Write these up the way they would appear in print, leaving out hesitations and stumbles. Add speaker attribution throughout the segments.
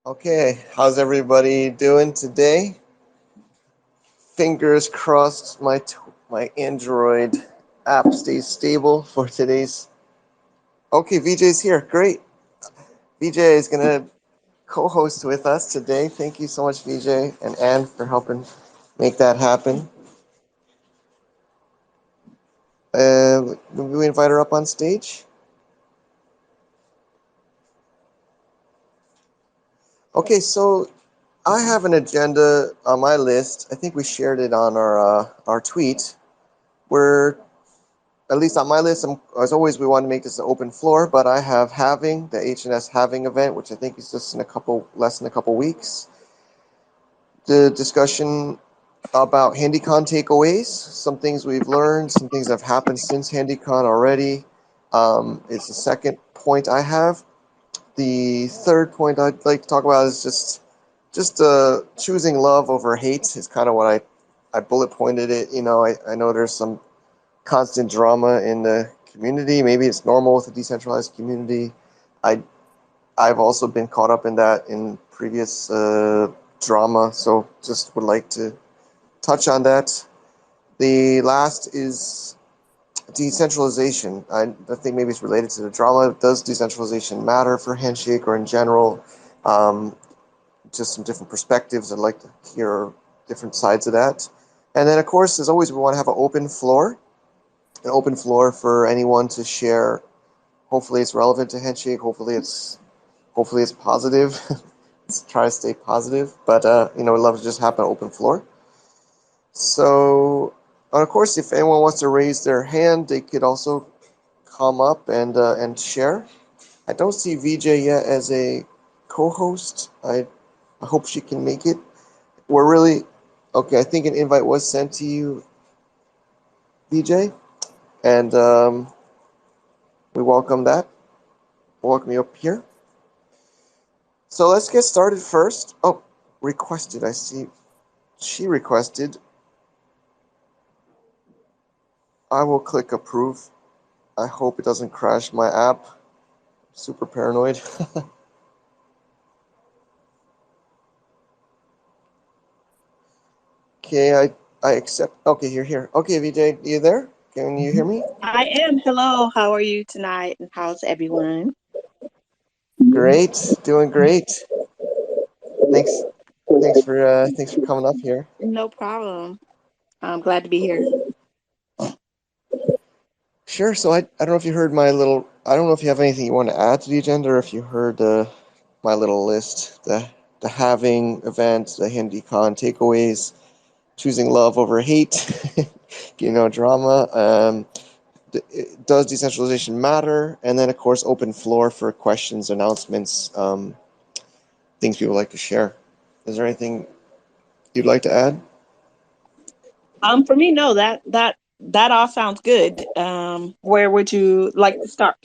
Speaker 1: Okay, how's everybody doing today? Fingers crossed my Android app stays stable for today's. Okay, VJ's here. Great. VJ is gonna co-host with us today. Thank you so much, VJ and Anne, for helping make that happen. We invite her up on stage. Okay, so I have an agenda on my list. I think we shared it on our tweet. We're at least on my list, as always, we want to make this an open floor, but I have halving, the HNS halving event, which I think is just in less than a couple weeks. The discussion about Handycon takeaways, some things we've learned, some things that have happened since Handycon already. It's the second point I have. The third point I'd like to talk about is just choosing love over hate is kind of what I bullet pointed it. I know there's some constant drama in the community. Maybe it's normal with a decentralized community. I I've also been caught up in that in previous drama, so just would like to touch on that. The last is decentralization. I think maybe it's related to the drama. Does decentralization matter for Handshake or in general? Um, just some different perspectives. I'd like to hear different sides of that. And then, of course, as always, we want to have an open floor for anyone to share. Hopefully, it's relevant to Handshake. Hopefully it's positive. Let's try to stay positive. But we'd love to just have an open floor. So, of course, if anyone wants to raise their hand, they could also come up and share. I don't see VJ yet as a co-host. I hope she can make it. We're really okay. I think an invite was sent to you, VJ, and we welcome that. Welcome you up here. So let's get started first. Oh, requested. I see. She requested. I will click approve. I hope it doesn't crash my app. Super paranoid. Okay, I accept. Okay, you're here. Okay, VJ, you there? Can you hear me?
Speaker 2: I am. Hello. How are you tonight? And how's everyone?
Speaker 1: Great, doing great. Thanks, thanks for coming up here.
Speaker 2: No problem. I'm glad to be here.
Speaker 1: Sure. So I don't know if you heard my little. I don't know if you have anything you want to add to the agenda, or if you heard my little list, the halving event, the Handycon takeaways, choosing love over hate, drama. Does decentralization matter? And then, of course, open floor for questions, announcements, things people like to share. Is there anything you'd like to add?
Speaker 2: For me, no. That all sounds good. Where would you like to start?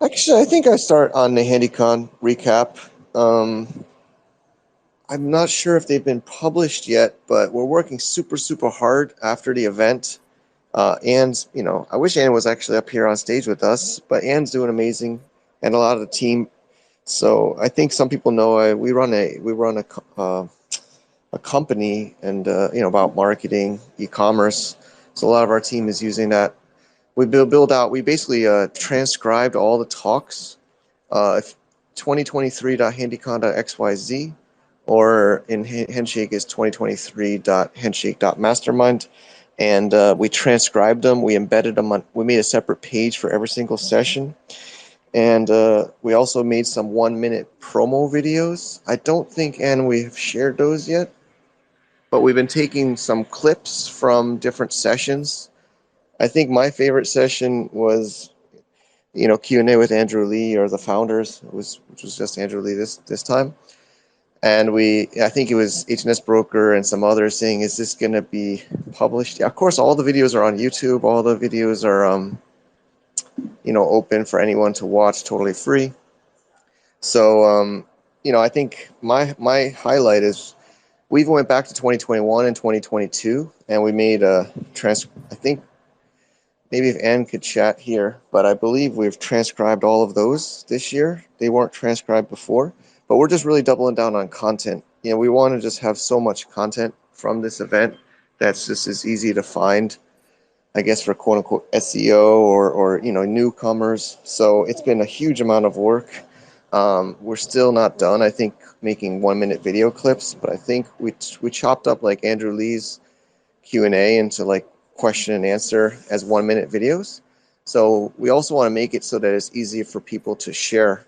Speaker 1: Actually, I think I start on the Handycon recap. I'm not sure if they've been published yet, but we're working super, super hard after the event. I wish Anne was actually up here on stage with us, but Anne's doing amazing, and a lot of the team. So I think some people know we run a company and about marketing, e-commerce. So a lot of our team is using that. We basically transcribed all the talks, 2023.handicon.xyz, or in Handshake is 2023.handshake.mastermind. And we transcribed them. We embedded them we made a separate page for every single session. And we also made some 1 minute promo videos. I don't think, Anne, we've shared those yet, but we've been taking some clips from different sessions. I think my favorite session was, Q&A with Andrew Lee or the founders, which was just Andrew Lee this time. And I think it was HNS Broker and some others saying, is this going to be published? Yeah, of course, all the videos are on YouTube. All the videos are, open for anyone to watch, totally free. So, I think my highlight is we even went back to 2021 and 2022, and we made I think maybe if Anne could chat here, but I believe we've transcribed all of those this year. They weren't transcribed before, but we're just really doubling down on content. You know, we want to just have so much content from this event that's just as easy to find, I guess, for quote unquote SEO or you know, newcomers. So it's been a huge amount of work. We're still not done, I think, making 1 minute video clips, but I think we chopped up like Andrew Lee's Q&A into like question and answer as 1 minute videos. So we also want to make it so that it's easy for people to share.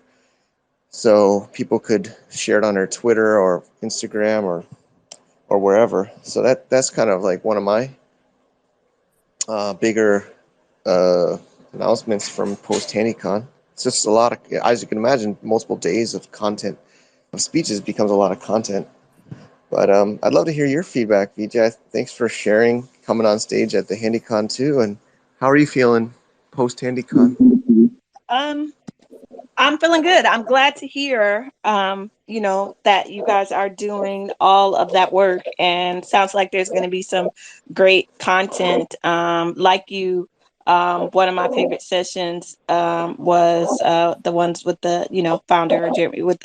Speaker 1: So people could share it on their Twitter or Instagram or wherever. So that's kind of like one of my bigger announcements from post Handycon. It's just a lot of, as you can imagine, multiple days of content of speeches becomes a lot of content. But I'd love to hear your feedback, Vijay. Thanks for sharing, coming on stage at the Handycon too. And how are you feeling post Handycon?
Speaker 2: Um, I'm feeling good. I'm glad to hear, that you guys are doing all of that work, and sounds like there's going to be some great content. One of my favorite sessions was the ones with the, founder Jeremy with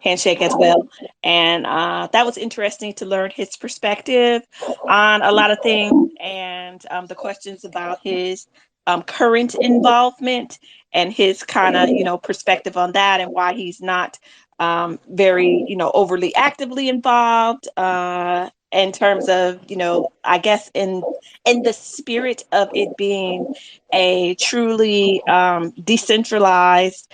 Speaker 2: Handshake as well. And that was interesting to learn his perspective on a lot of things, and the questions about his current involvement and his kind of, perspective on that, and why he's not very, overly actively involved in terms of, I guess in the spirit of it being a truly decentralized,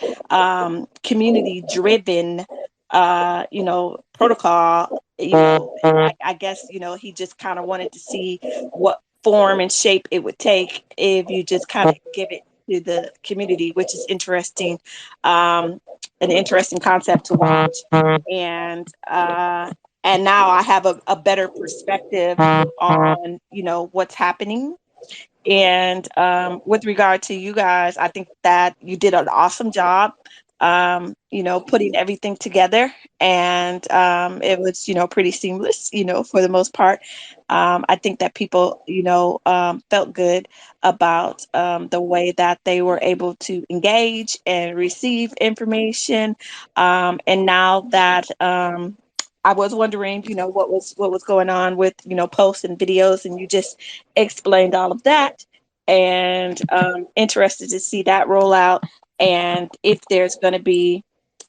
Speaker 2: community driven protocol, I guess, he just kind of wanted to see what form and shape it would take if you just kind of give it to the community, which is interesting, an interesting concept to watch. And now I have a better perspective on, what's happening. And with regard to you guys, I think that you did an awesome job, putting everything together. And it was, pretty seamless, for the most part. I think that people, felt good about the way that they were able to engage and receive information. And now that I was wondering, what was going on with, posts and videos, and you just explained all of that, and interested to see that roll out, and if there's going to be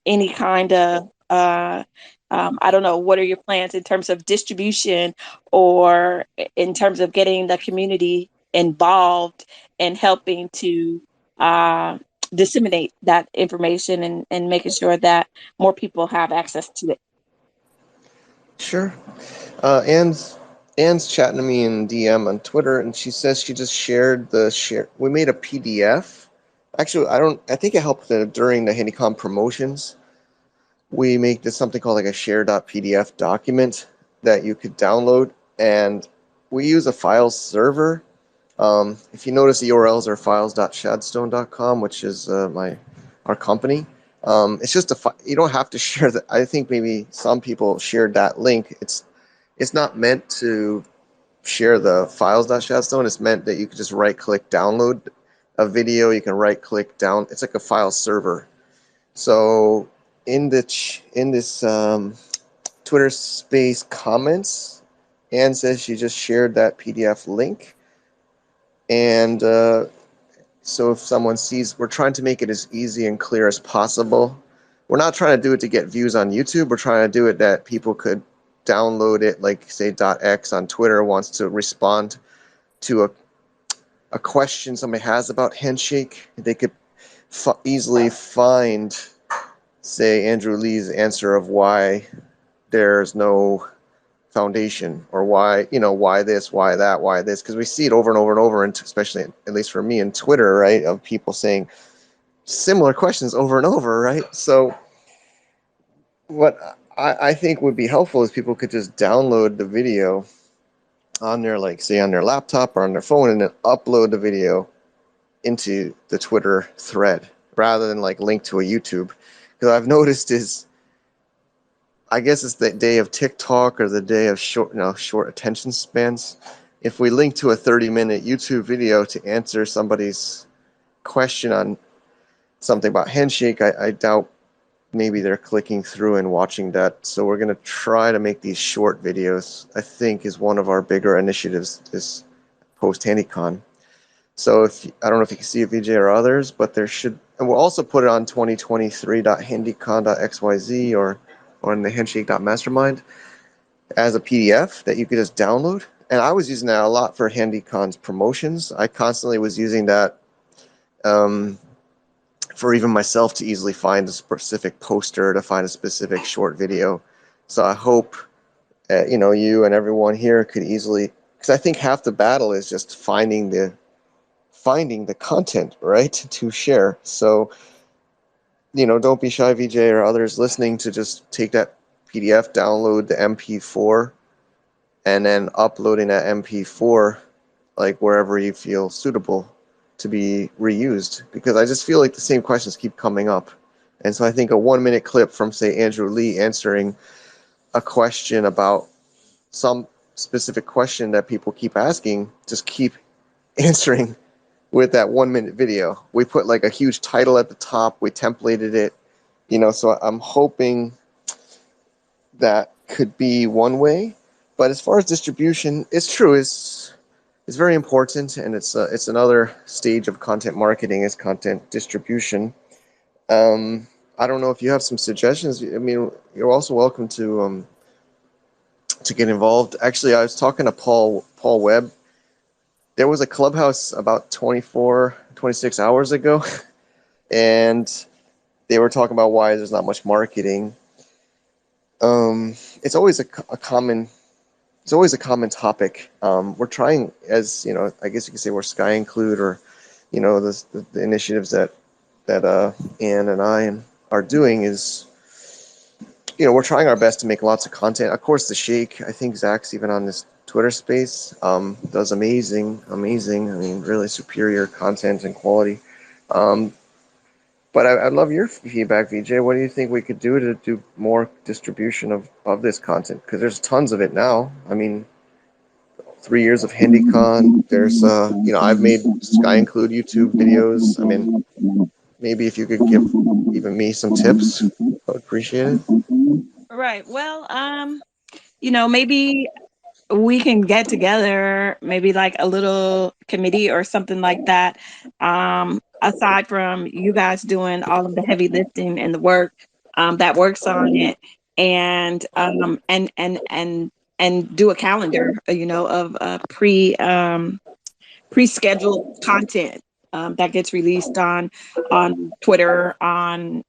Speaker 2: any kind of I don't know, what are your plans in terms of distribution, or in terms of getting the community involved and helping to disseminate that information, and making sure that more people have access to it.
Speaker 1: Sure. Anne's chatting to me in DM on Twitter, and she says she just shared the share. We made a PDF. Actually, I think it helped during the Handycon promotions. We make this something called like a share.pdf document that you could download, and we use a file server. If you notice, the URLs are files.shadstone.com, which is our company. It's just you don't have to share that. I think maybe some people shared that link. It's not meant to share the files.shadstone. It's meant that you can just right-click download a video. You can right-click down. It's like a file server. So in this Twitter space comments, Anne says she just shared that PDF link. And so if someone sees, we're trying to make it as easy and clear as possible. We're not trying to do it to get views on YouTube. We're trying to do it that people could download it, like say .x on Twitter wants to respond to a question somebody has about Handshake. They could easily find, say, Andrew Lee's answer of why there's no foundation, or why this, why that, why this, because we see it over and over and over, and especially, at least for me, in Twitter, right, of people saying similar questions over and over, right? So what I think would be helpful is people could just download the video on their, like, say, on their laptop or on their phone, and then upload the video into the Twitter thread rather than like link to a YouTube. Because I've noticed is, I guess it's the day of TikTok or the day of short attention spans, if we link to a 30-minute YouTube video to answer somebody's question on something about Handshake, I doubt maybe they're clicking through and watching that. So we're going to try to make these short videos, I think is one of our bigger initiatives this post-Handycon. So I don't know if you can see it, VJ, or others, but there should, and we'll also put it on 2023.handycon.xyz or on the Handshake.mastermind as a PDF that you could just download. And I was using that a lot for Handycon's promotions. I constantly was using that for even myself to easily find a specific poster, to find a specific short video. So I hope you and everyone here could easily, because I think half the battle is just finding the content, right, to share. So don't be shy, VJ, or others listening, to just take that PDF, download the MP4, and then uploading that MP4 like wherever you feel suitable to be reused, because I just feel like the same questions keep coming up. And so I think a 1-minute clip from, say, Andrew Lee answering a question about some specific question that people keep asking, just keep answering with that 1-minute video. We put like a huge title at the top, we templated it, so I'm hoping that could be one way. But as far as distribution, it's true, it's very important, and it's another stage of content marketing is content distribution. I don't know if you have some suggestions. I mean, you're also welcome to get involved. Actually, I was talking to Paul Webb. There was a Clubhouse about 26 hours ago, and they were talking about why there's not much marketing. It's always a common topic. We're trying, as I guess you could say, we're SkyInclude, or the initiatives that Ann and I are doing is, we're trying our best to make lots of content. Of course, the Shake, I think Zach's even on this Twitter space, does amazing. I mean, really superior content and quality. But I'd love your feedback, VJ. What do you think we could do to do more distribution of this content? Because there's tons of it now. I mean, 3 years of Handycon. There's I've made SkyInclude YouTube videos. I mean, maybe if you could give even me some tips, I would appreciate it.
Speaker 2: Right. Well, maybe we can get together, maybe like a little committee or something like that. Aside from you guys doing all of the heavy lifting and the work that works on it, and do a calendar, of pre-scheduled content that gets released on Twitter, on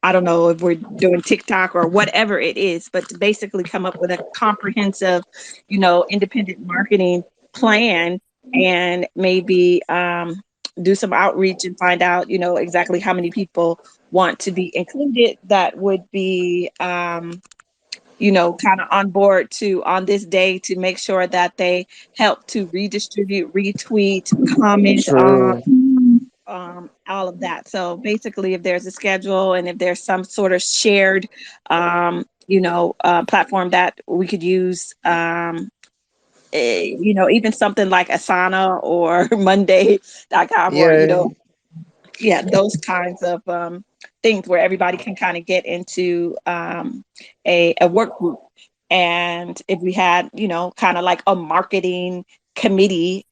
Speaker 2: I don't know if we're doing TikTok or whatever it is, but to basically come up with a comprehensive, independent marketing plan, and maybe do some outreach and find out, exactly how many people want to be included, that would be kind of on board on this day, to make sure that they help to redistribute, retweet, comment
Speaker 1: True.
Speaker 2: on all of that. So basically, if there's a schedule and if there's some sort of shared, platform that we could use, even something like Asana or Monday.com, or,
Speaker 1: Yeah.
Speaker 2: yeah, those kinds of things where everybody can kind of get into a work group. And if we had, kind of like a marketing committee,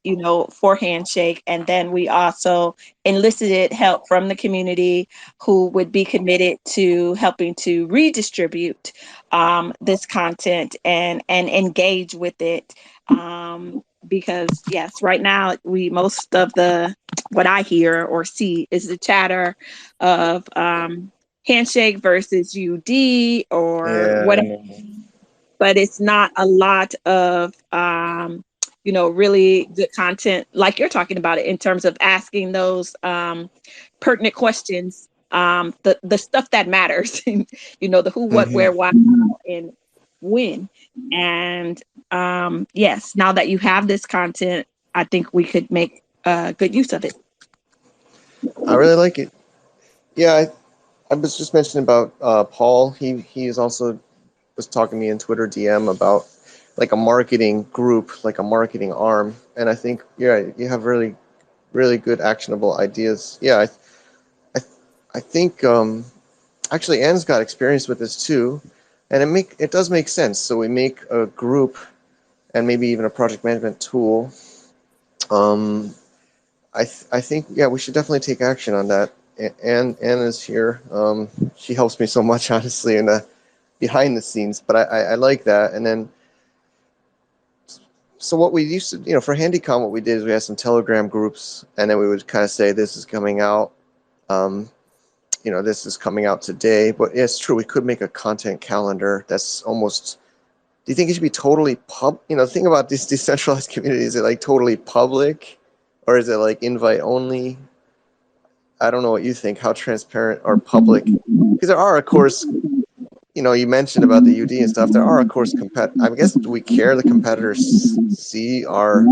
Speaker 2: for Handshake, and then we also enlisted help from the community who would be committed to helping to redistribute this content and engage with it. Because yes, right now most of what I hear or see is the chatter of Handshake versus UD or
Speaker 1: Yeah.
Speaker 2: whatever, but it's not a lot of really good content like you're talking about it, in terms of asking those pertinent questions, the stuff that matters, the who, what,
Speaker 1: Mm-hmm.
Speaker 2: where, why, how, and when. And yes, now that you have this content, I think we could make good use of it.
Speaker 1: I really like it. Yeah, I was just mentioning about Paul. He is also was talking to me in Twitter DM about like a marketing group, like a marketing arm. And I think, yeah, you have really, really good actionable ideas. Yeah, I, I think actually Anne's got experience with this too, and it does make sense. So we make a group and maybe even a project management tool. Um, I think, yeah, we should definitely take action on that. Anne is here. She helps me so much, honestly, in the behind the scenes. But I like that. And then, so what we used to, for Handycon, what we did is we had some Telegram groups, and then we would kind of say, this is coming out. Um, this is coming out today. But yeah, it's true. We could make a content calendar that's almost. Do you think it should be totally the thing about these decentralized communities, is it like totally public, or is it like invite only? I don't know what you think. How transparent or public? Because there are, of course, you mentioned about the UD and stuff. There are, of course, I guess, do we care the competitors see our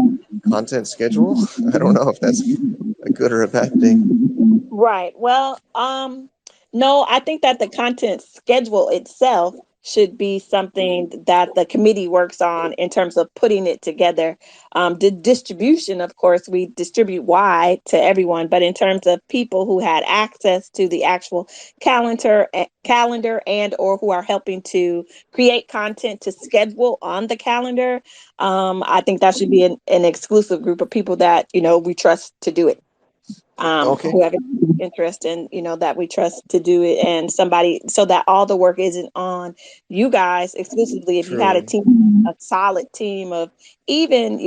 Speaker 1: content schedule? I don't know if that's a good or a bad thing.
Speaker 2: Right. Well, no, I think that the content schedule itself should be something that the committee works on in terms of putting it together. The distribution, of course, we distribute wide to everyone, but in terms of people who had access to the actual calendar and or who are helping to create content to schedule on the calendar, I think that should be an exclusive group of people that, we trust to do it.
Speaker 1: Okay.
Speaker 2: Who have interest in, that we trust to do it, and somebody, so that all the work isn't on you guys exclusively. If you had
Speaker 1: True.
Speaker 2: a solid team of even,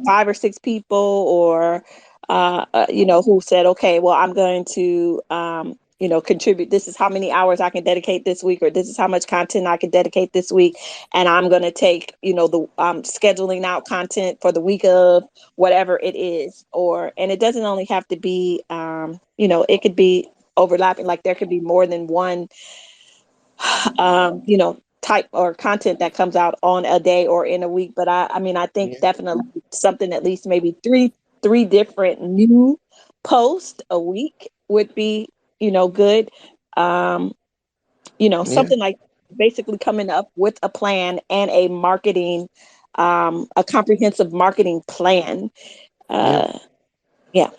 Speaker 2: 5 or 6 people, or who said, okay, well, I'm going to contribute. This is how many hours I can dedicate this week, or this is how much content I can dedicate this week, and I'm going to take, the scheduling out content for the week of whatever it is. And it doesn't only have to be, it could be overlapping. Like there could be more than one, type or content that comes out on a day or in a week. But I think
Speaker 1: Yeah.
Speaker 2: definitely something, at least maybe three different new posts a week would be, good.
Speaker 1: Yeah.
Speaker 2: Something like basically coming up with a plan and a marketing, a comprehensive marketing plan.
Speaker 1: Yeah.
Speaker 2: Yeah.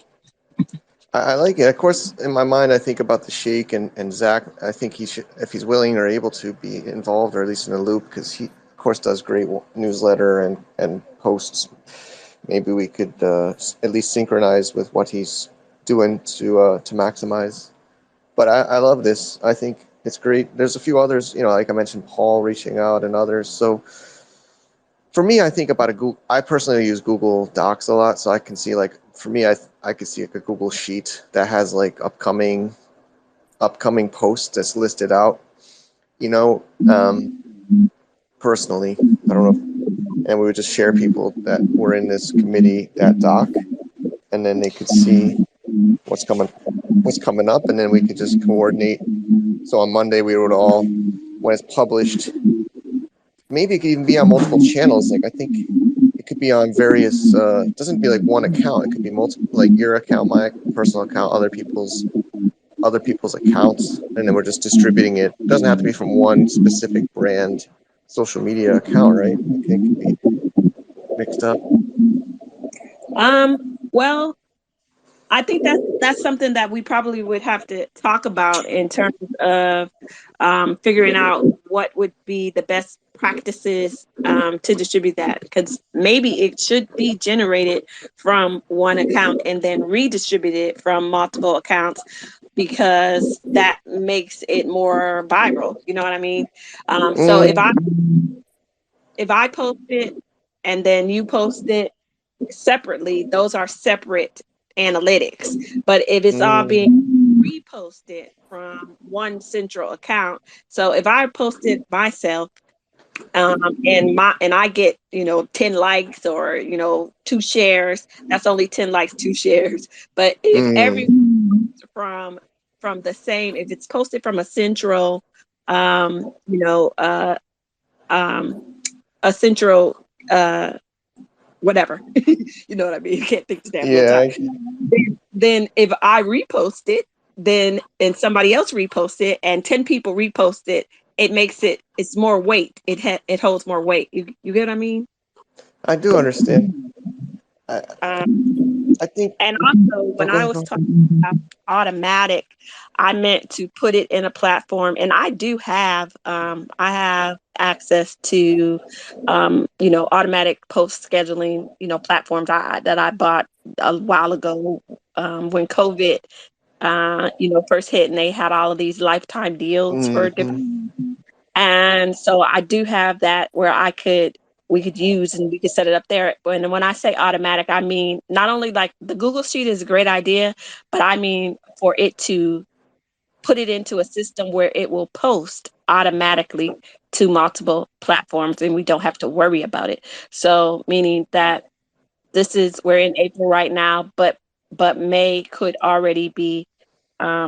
Speaker 1: I like it. Of course, in my mind, I think about the Sheikh and Zach. I think he should, if he's willing or able to, be involved or at least in the loop, because he, of course, does great newsletter and posts. Maybe we could at least synchronize with what he's doing to maximize. But I love this. I think it's great. There's a few others, like I mentioned, Paul reaching out and others. So for me, I think about a Google. I personally use Google Docs a lot, so I can see, like, for me, I could see like a Google Sheet that has like upcoming posts that's listed out. You know, personally, I don't know, and we would just share people that were in this committee, that doc, and then they could see what's coming up, and then we could just coordinate. So on Monday we would all, when it's published, maybe it could even be on multiple channels. Like I think it could be on various. It doesn't be like one account. It could be multiple, like your account, my personal account, other people's accounts, and then we're just distributing it. It doesn't have to be from one specific brand social media account, right? It can be mixed up.
Speaker 2: Well, I think that's something that we probably would have to talk about in terms of figuring out what would be the best practices to distribute that, because maybe it should be generated from one account and then redistributed from multiple accounts, because that makes it more viral. You know what I mean? So if I post it and then you post it separately, those are separate analytics. But if it's all being reposted from one central account, so if I posted myself, and I get 10 likes, or 2 shares, that's only 10 likes, 2 shares. But if everyone from the same, if it's posted from a central, a central, whatever, you know what I mean? You can't think of that real time.
Speaker 1: Yeah.
Speaker 2: Then if I repost it, then and somebody else reposts it, and 10 people repost it, it's more weight. It holds more weight. You get what I mean?
Speaker 1: I do understand. I I think.
Speaker 2: And also,
Speaker 1: Oh,
Speaker 2: when
Speaker 1: go
Speaker 2: I
Speaker 1: ahead.
Speaker 2: was
Speaker 1: Go.
Speaker 2: talking about automatic, I meant to put it in a platform, and I do have, I have access to, automatic post scheduling, platforms that I bought a while ago, when COVID, first hit, and they had all of these lifetime deals for
Speaker 1: Hmm.
Speaker 2: different. And so I do have that where we could use and we could set it up there. And when I say automatic, I mean not only like the Google Sheet is a great idea, but I mean for it to put it into a system where it will post automatically to multiple platforms and we don't have to worry about it. So meaning that we're in April right now, but May could already be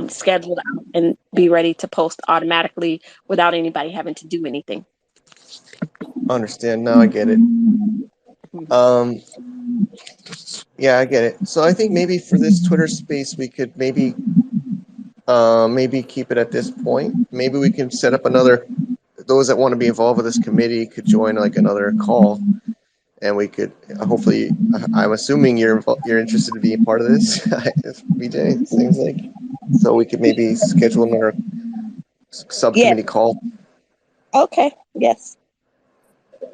Speaker 2: scheduled out and be ready to post automatically without anybody having to do anything.
Speaker 1: Understand now. I get it. Um, yeah, I get it. So I think maybe for this Twitter space, we could maybe keep it at this point. Maybe we can set up another. Those that want to be involved with this committee could join like another call, and we could hopefully. I'm assuming you're interested in being part of this, BJ. Seems like so we could maybe schedule another
Speaker 2: Yes.
Speaker 1: subcommittee call.
Speaker 2: Okay. Yes.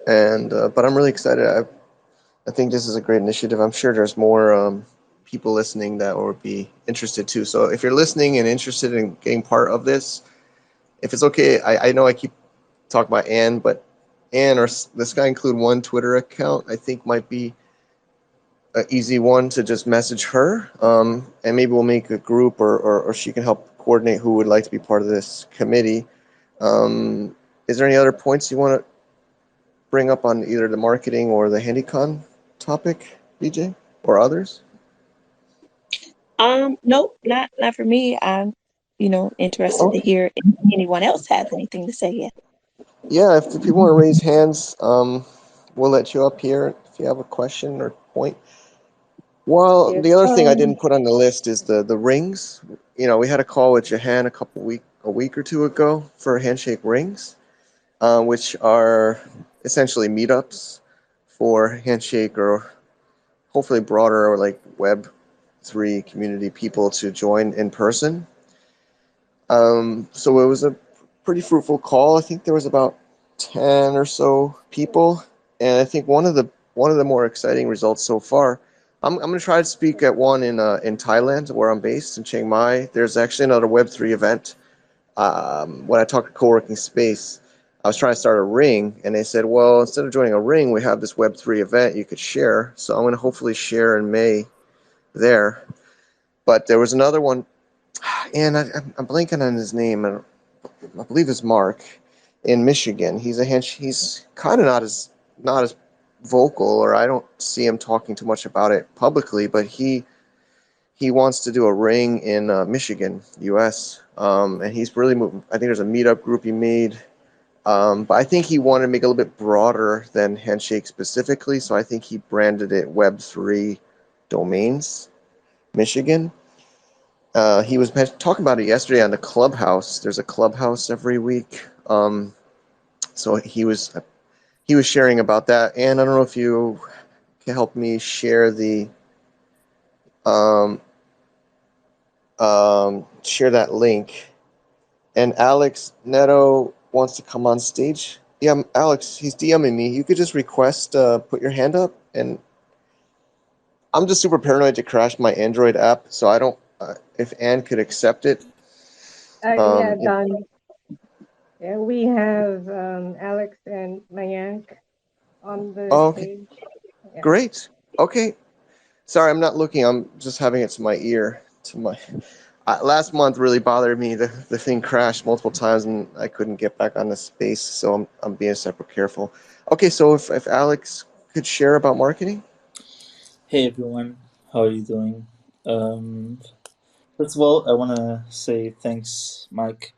Speaker 1: And but I'm really excited. I think this is a great initiative. I'm sure there's more people listening that would be interested too. So if you're listening and interested in getting part of this, if it's okay, I know I keep talking about Anne, but Anne or the SkyInclude One Twitter account, I think might be an easy one to just message her. And maybe we'll make a group or she can help coordinate who would like to be part of this committee. Is there any other points you want to bring up on either the marketing or the Handycon topic, BJ, or others?
Speaker 2: Nope, not for me. I'm, interested to
Speaker 1: Okay.
Speaker 2: hear if anyone else has anything to say. Yet.
Speaker 1: Yeah, if the people want to raise hands, we'll let you up here if you have a question or point. Well,
Speaker 3: Yes.
Speaker 1: the other thing I didn't put on the list is the rings. You know, we had a call with Jahan a week or two ago for Handshake rings, which are essentially meetups for Handshake or hopefully broader or like Web3 community people to join in person. So it was a pretty fruitful call. I think there was about 10 or so people, and I think one of the more exciting results so far. I'm going to try to speak at one in Thailand, where I'm based in Chiang Mai. There's actually another Web3 event. When I talked to co-working space, I was trying to start a ring, and they said, well, instead of joining a ring, we have this Web3 event you could share. So I'm going to hopefully share in May there. But there was another one, and I'm blanking on his name. I believe it's Mark in Michigan. He's kind of not as vocal, or I don't see him talking too much about it publicly. But he wants to do a ring in Michigan, U.S. And he's really moving. I think there's a meetup group he made. But I think he wanted to make it a little bit broader than Handshake specifically. So I think he branded it Web3 Domains Michigan. He was talking about it yesterday on the Clubhouse. There's a Clubhouse every week. So he was sharing about that, and I don't know if you can help me share the um, share that link. And Alex Neto wants to come on stage. Yeah, Alex, he's DMing me. You could just request put your hand up, and I'm just super paranoid to crash my Android app, so I don't. If Anne could accept it.
Speaker 3: Yeah,
Speaker 1: If,
Speaker 3: done. Yeah, we have Alex and Mayank on the
Speaker 1: oh, okay,
Speaker 3: stage. Yeah.
Speaker 1: great. Okay, sorry, I'm not looking. I'm just having it to my ear. To my last month really bothered me. The thing crashed multiple times and I couldn't get back on the space. So I'm being super careful. Okay, so if Alex could share about marketing.
Speaker 4: Hey everyone, how are you doing? Um, First of all, I want to say thanks, Mike,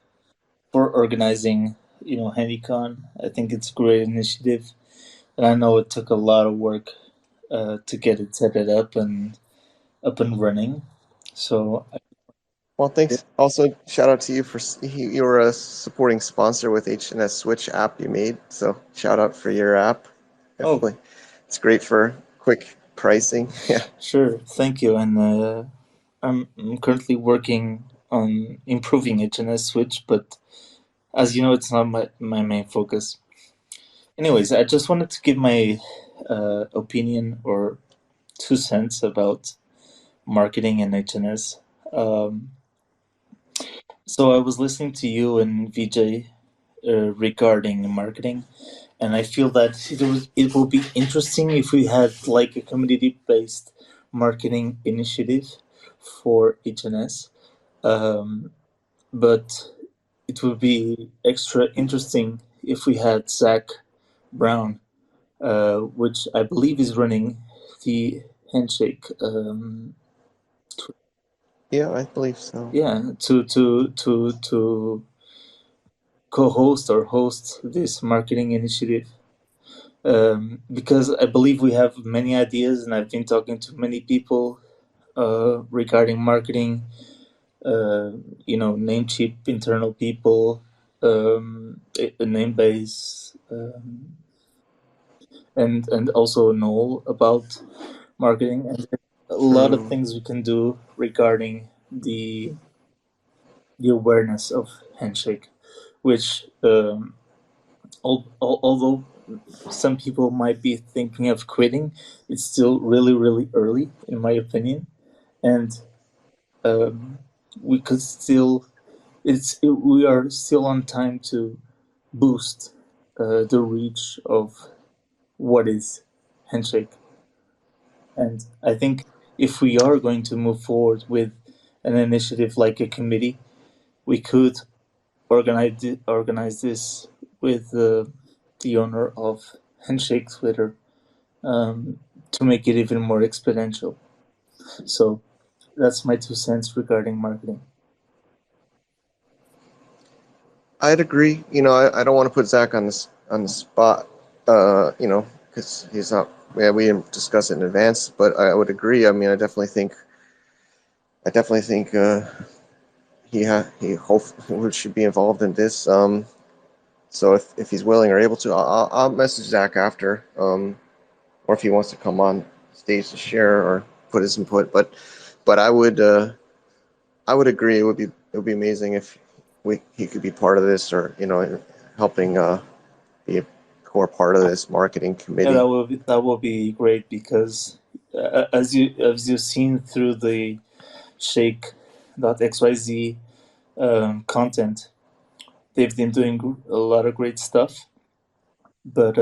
Speaker 4: for organizing, Handycon. I think it's a great initiative, and I know it took a lot of work to get it set it up and running. So,
Speaker 1: Well, thanks. Also, shout out to you for you were a supporting sponsor with HNS Switch app you made. So shout out for your app,
Speaker 4: oh,
Speaker 1: definitely. It's great for quick pricing. Yeah.
Speaker 4: Sure, thank you. And I'm currently working on improving HNS Switch, but as you know, it's not my main focus. Anyways, I just wanted to give my opinion or 2 cents about marketing and HNS. Um, so I was listening to you and VJ regarding marketing, and I feel that it will be interesting if we had like a community-based marketing initiative for HNS. But it would be extra interesting if we had Zach Brown, which I believe is running the Handshake.
Speaker 1: Yeah, I believe so.
Speaker 4: Yeah, to co-host or host this marketing initiative. Because I believe we have many ideas, and I've been talking to many people regarding marketing. Namecheap internal people, a name base, and also know about marketing, and a lot of
Speaker 1: True.
Speaker 4: things we can do regarding the awareness of Handshake, which although some people might be thinking of quitting, it's still really really early in my opinion, and we could still we are still on time to boost the reach of what is Handshake. And I think if we are going to move forward with an initiative like a committee, we could organize this with the owner of Handshake Twitter, to make it even more exponential. So that's my 2 cents regarding marketing.
Speaker 1: I'd agree. I don't want to put Zach on the spot. Because he's not. Yeah, we didn't discuss it in advance, but I would agree. I mean, I definitely think he hopefully should be involved in this. So if he's willing or able to, I'll message Zach after, or if he wants to come on stage to share or put his input. But I would agree. It would be amazing if he could be part of this, or helping be a core part of this marketing committee.
Speaker 4: Yeah, that will be great, because as you've seen through the Shake.xyz content, they've been doing a lot of great stuff, but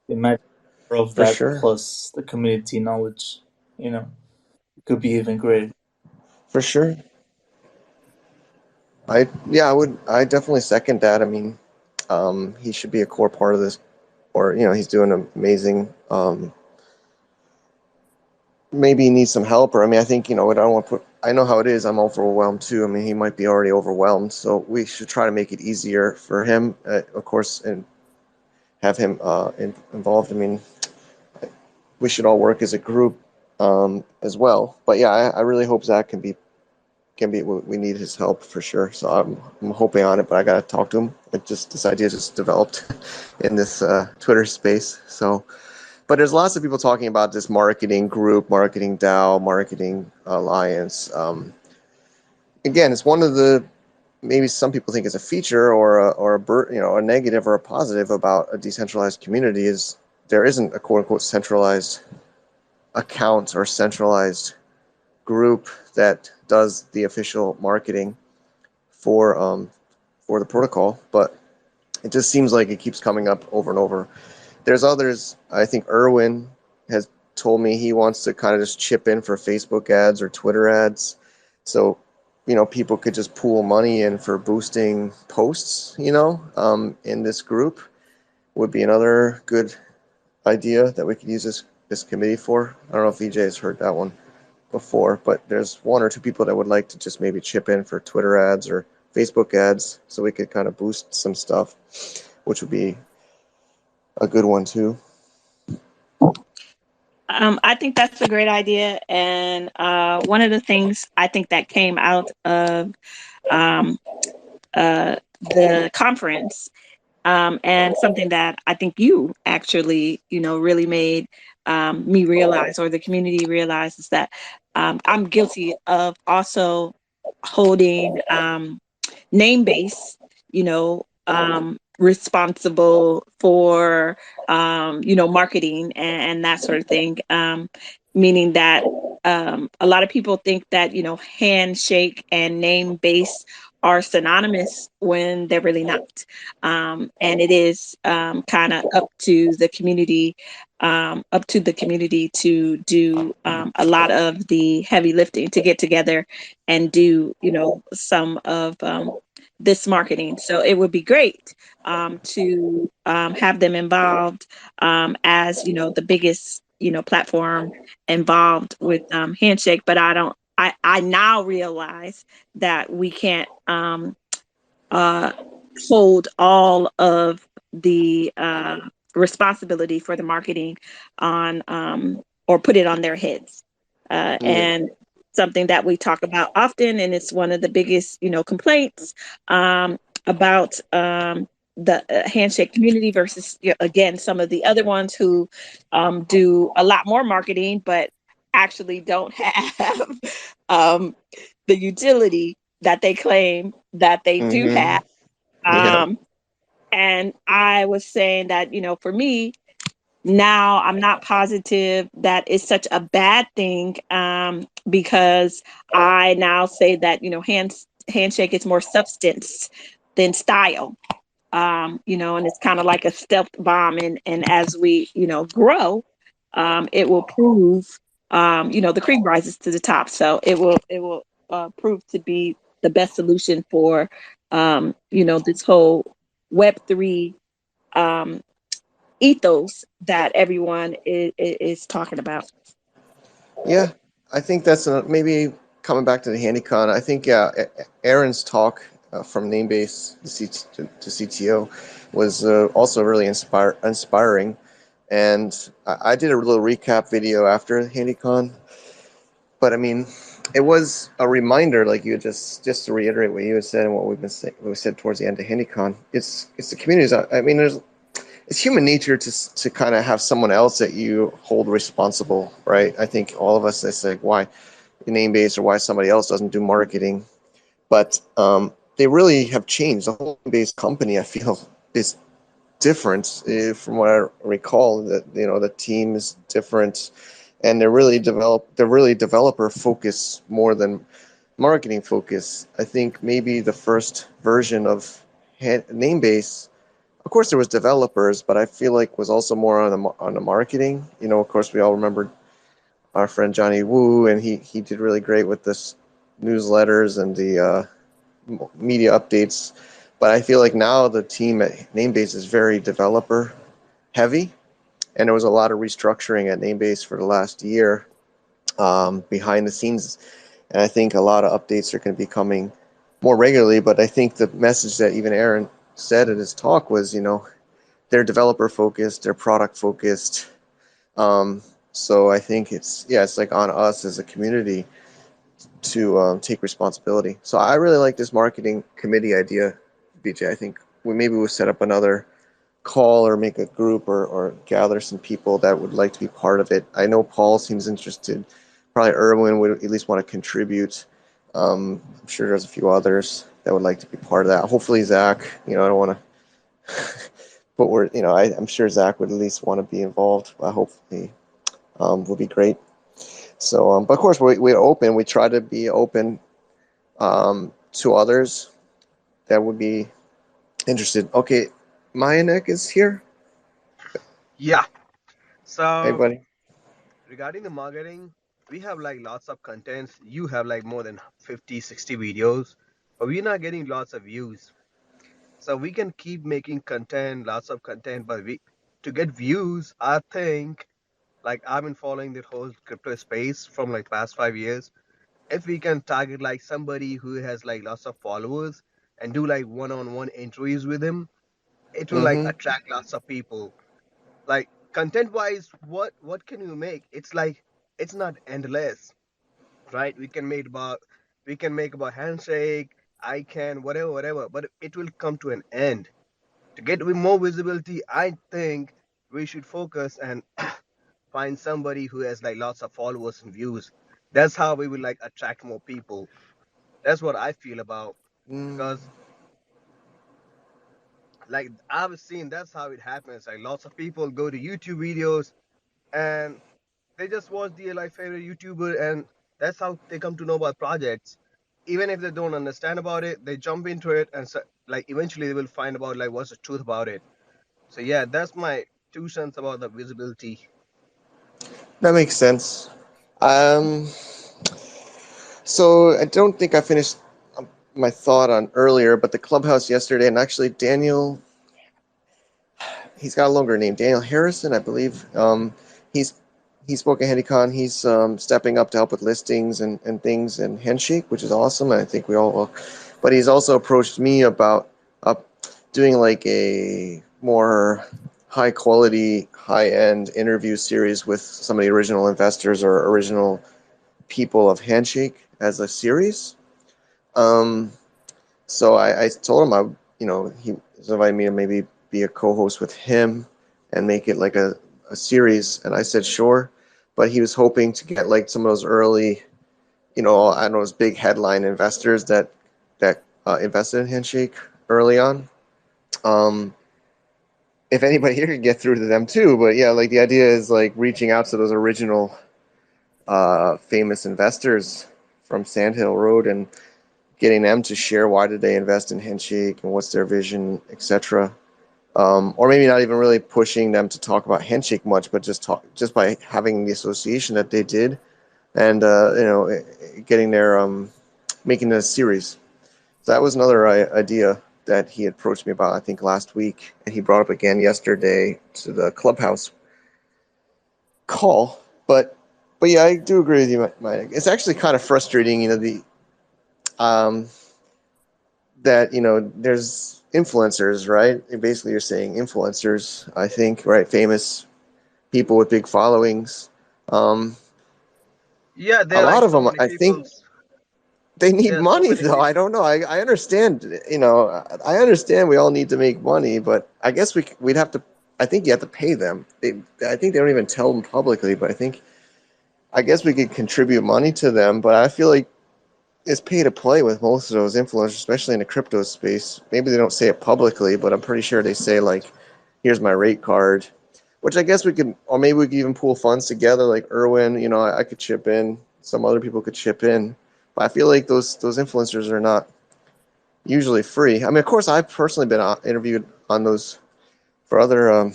Speaker 4: imagine more of
Speaker 1: For
Speaker 4: that
Speaker 1: sure.
Speaker 4: plus the community knowledge, it could be even greater.
Speaker 1: For sure. I definitely second that. I mean, he should be a core part of this, or he's doing amazing. Maybe he needs some help, or I mean, I think I don't want to put. I know how it is. I'm overwhelmed too. I mean, he might be already overwhelmed, so we should try to make it easier for him, of course, and have him involved. I mean, we should all work as a group as well. But yeah, I really hope Zach can be. We need his help for sure. So I'm hoping on it, but I gotta talk to him. This idea just developed in this Twitter space. So, but there's lots of people talking about this marketing group, marketing DAO, marketing alliance. Again, it's one of the, maybe some people think it's a feature or a negative or a positive about a decentralized community, is there isn't a quote unquote centralized account or centralized group that does the official marketing for the protocol. But it just seems like it keeps coming up over and over. There's others. I think Erwin has told me he wants to kind of just chip in for Facebook ads or Twitter ads, so people could just pool money in for boosting posts. In this group would be another good idea that we could use this committee for. I don't know if VJ has heard that one before, but there's one or two people that would like to just maybe chip in for Twitter ads or Facebook ads, so we could kind of boost some stuff, which would be a good one too.
Speaker 2: I think that's a great idea, and one of the things I think that came out of the conference And something that I think you actually, really made me realize, or the community realize, is that I'm guilty of also holding name base, responsible for, marketing and that sort of thing. Meaning that a lot of people think that, handshake and name base are synonymous when they're really not. And it is kind of up to the community to do a lot of the heavy lifting, to get together and do, some of this marketing. So it would be great to have them involved as, the biggest, platform involved with Handshake. But I now realize that we can't uh, hold all of the responsibility for the marketing on, or put it on their heads.
Speaker 1: Yeah.
Speaker 2: And something that we talk about often, and it's one of the biggest, complaints about the handshake community versus, again, some of the other ones who do a lot more marketing, but actually don't have the utility that they claim that they do
Speaker 1: Mm-hmm.
Speaker 2: have.
Speaker 1: Yeah.
Speaker 2: Um, and I was saying that, for me, now I'm not positive that it's such a bad thing, because I now say that, handshake is more substance than style. And it's kind of like a stealth bomb. And as we, grow, it will prove, the cream rises to the top. So it will prove to be the best solution for, this whole Web3 um, ethos that everyone is talking about.
Speaker 1: Yeah, I think that's maybe coming back to the Handycon. I think Aaron's talk from Namebase to CTO was also really inspiring, and I did a little recap video after Handycon. But I mean, it was a reminder, like you just to reiterate what you had said and what we've been saying, what we said towards the end of Handycon. It's the communities. I mean, it's human nature to kind of have someone else that you hold responsible, right? I think all of us, it's like why Namebase or why somebody else doesn't do marketing, but they really have changed. The whole Namebase company, I feel, is different from what I recall. That the team is different, and they're really developer focused more than marketing focused. I think maybe the first version of Namebase, of course, there was developers, but I feel like was also more on the marketing. Of course, we all remember our friend Johnny Wu, and he did really great with this newsletters and the media updates. But I feel like now the team at Namebase is very developer heavy, and there was a lot of restructuring at Namebase for the last year behind the scenes, and I think a lot of updates are going to be coming more regularly. But I think the message that even Aaron said in his talk was, they're developer focused, they're product focused. So I think it's like on us as a community to take responsibility. So I really like this marketing committee idea, BJ. I think maybe we'll set up another call or make a group or gather some people that would like to be part of it. I know Paul seems interested. Probably Erwin would at least want to contribute. I'm sure there's a few others that would like to be part of that. Hopefully Zach, I don't want to, but I'm sure Zach would at least want to be involved. Hopefully, would be great. So, but of course we're open. We try to be open to others that would be interested. Okay, Mayanek is here.
Speaker 5: Yeah.
Speaker 1: Hey,
Speaker 5: So
Speaker 1: buddy.
Speaker 5: regarding the marketing, we have like lots of contents. You have like more than 50, 60 videos, but we're not getting lots of views. So we can keep making content, lots of content, but we to get views, I think like I've been following the whole crypto space from like past 5 years. If we can target like somebody who has like lots of followers and do like one-on-one interviews with him, it will like
Speaker 1: Mm-hmm.
Speaker 5: attract lots of people. Like content wise, what can you make? It's like it's not endless, right? We can make about handshake, I can whatever, but it will come to an end. To get more visibility, I think we should focus and find somebody who has like lots of followers and views. That's how we will like attract more people. That's what I feel about,
Speaker 1: Mm.
Speaker 5: because like I've seen that's how it happens. Like lots of people go to YouTube videos and they just watch their like favorite YouTuber, and that's how they come to know about projects. Even if they don't understand about it, they jump into it, and so, like eventually they will find about like what's the truth about it. So yeah, that's my 2 cents about the visibility.
Speaker 1: That makes sense. Um, so I don't think I finished my thought on earlier, but the clubhouse yesterday, and actually Daniel, he's got a longer name, Daniel Harrison, I believe. He's he spoke at Handycon. He's stepping up to help with listings and things and Handshake, which is awesome. And I think we all will. But he's also approached me about doing like a more high quality, high end interview series with some of the original investors or original people of Handshake as a series. Um, so I told him he invited me to maybe be a co-host with him and make it like a series, and I said sure. But he was hoping to get like some of those early, I don't know, those big headline investors that invested in Handshake early on. Um, if anybody here could get through to them too, but yeah, like the idea is like reaching out to those original famous investors from Sandhill Road and getting them to share why did they invest in Handshake and what's their vision, etc. Or maybe not even really pushing them to talk about Handshake much, but just by having the association that they did, and getting their making a series. So that was another idea that he approached me about, I think last week, and he brought up again yesterday to the clubhouse call. But yeah, I do agree with you, Mike. It's actually kind of frustrating, um, that there's influencers, right? And basically, you're saying influencers, I think, right? Famous people with big followings. Um,
Speaker 5: Yeah,
Speaker 1: a
Speaker 5: there are
Speaker 1: lot
Speaker 5: like
Speaker 1: of
Speaker 5: so
Speaker 1: them,
Speaker 5: many
Speaker 1: I think,
Speaker 5: people.
Speaker 1: they need
Speaker 5: There are so
Speaker 1: money,
Speaker 5: many
Speaker 1: though. I
Speaker 5: people.
Speaker 1: don't know. I understand. I understand we all need to make money, but I guess we'd have to. I think you have to pay them. I think they don't even tell them publicly, but I guess we could contribute money to them. But I feel like it's pay to play with most of those influencers, especially in the crypto space. Maybe they don't say it publicly, but I'm pretty sure they say like, "Here's my rate card," which I guess we could, or maybe we could even pool funds together. Like Irwin, I could chip in. Some other people could chip in. But I feel like those influencers are not usually free. I mean, of course, I've personally been interviewed on those for other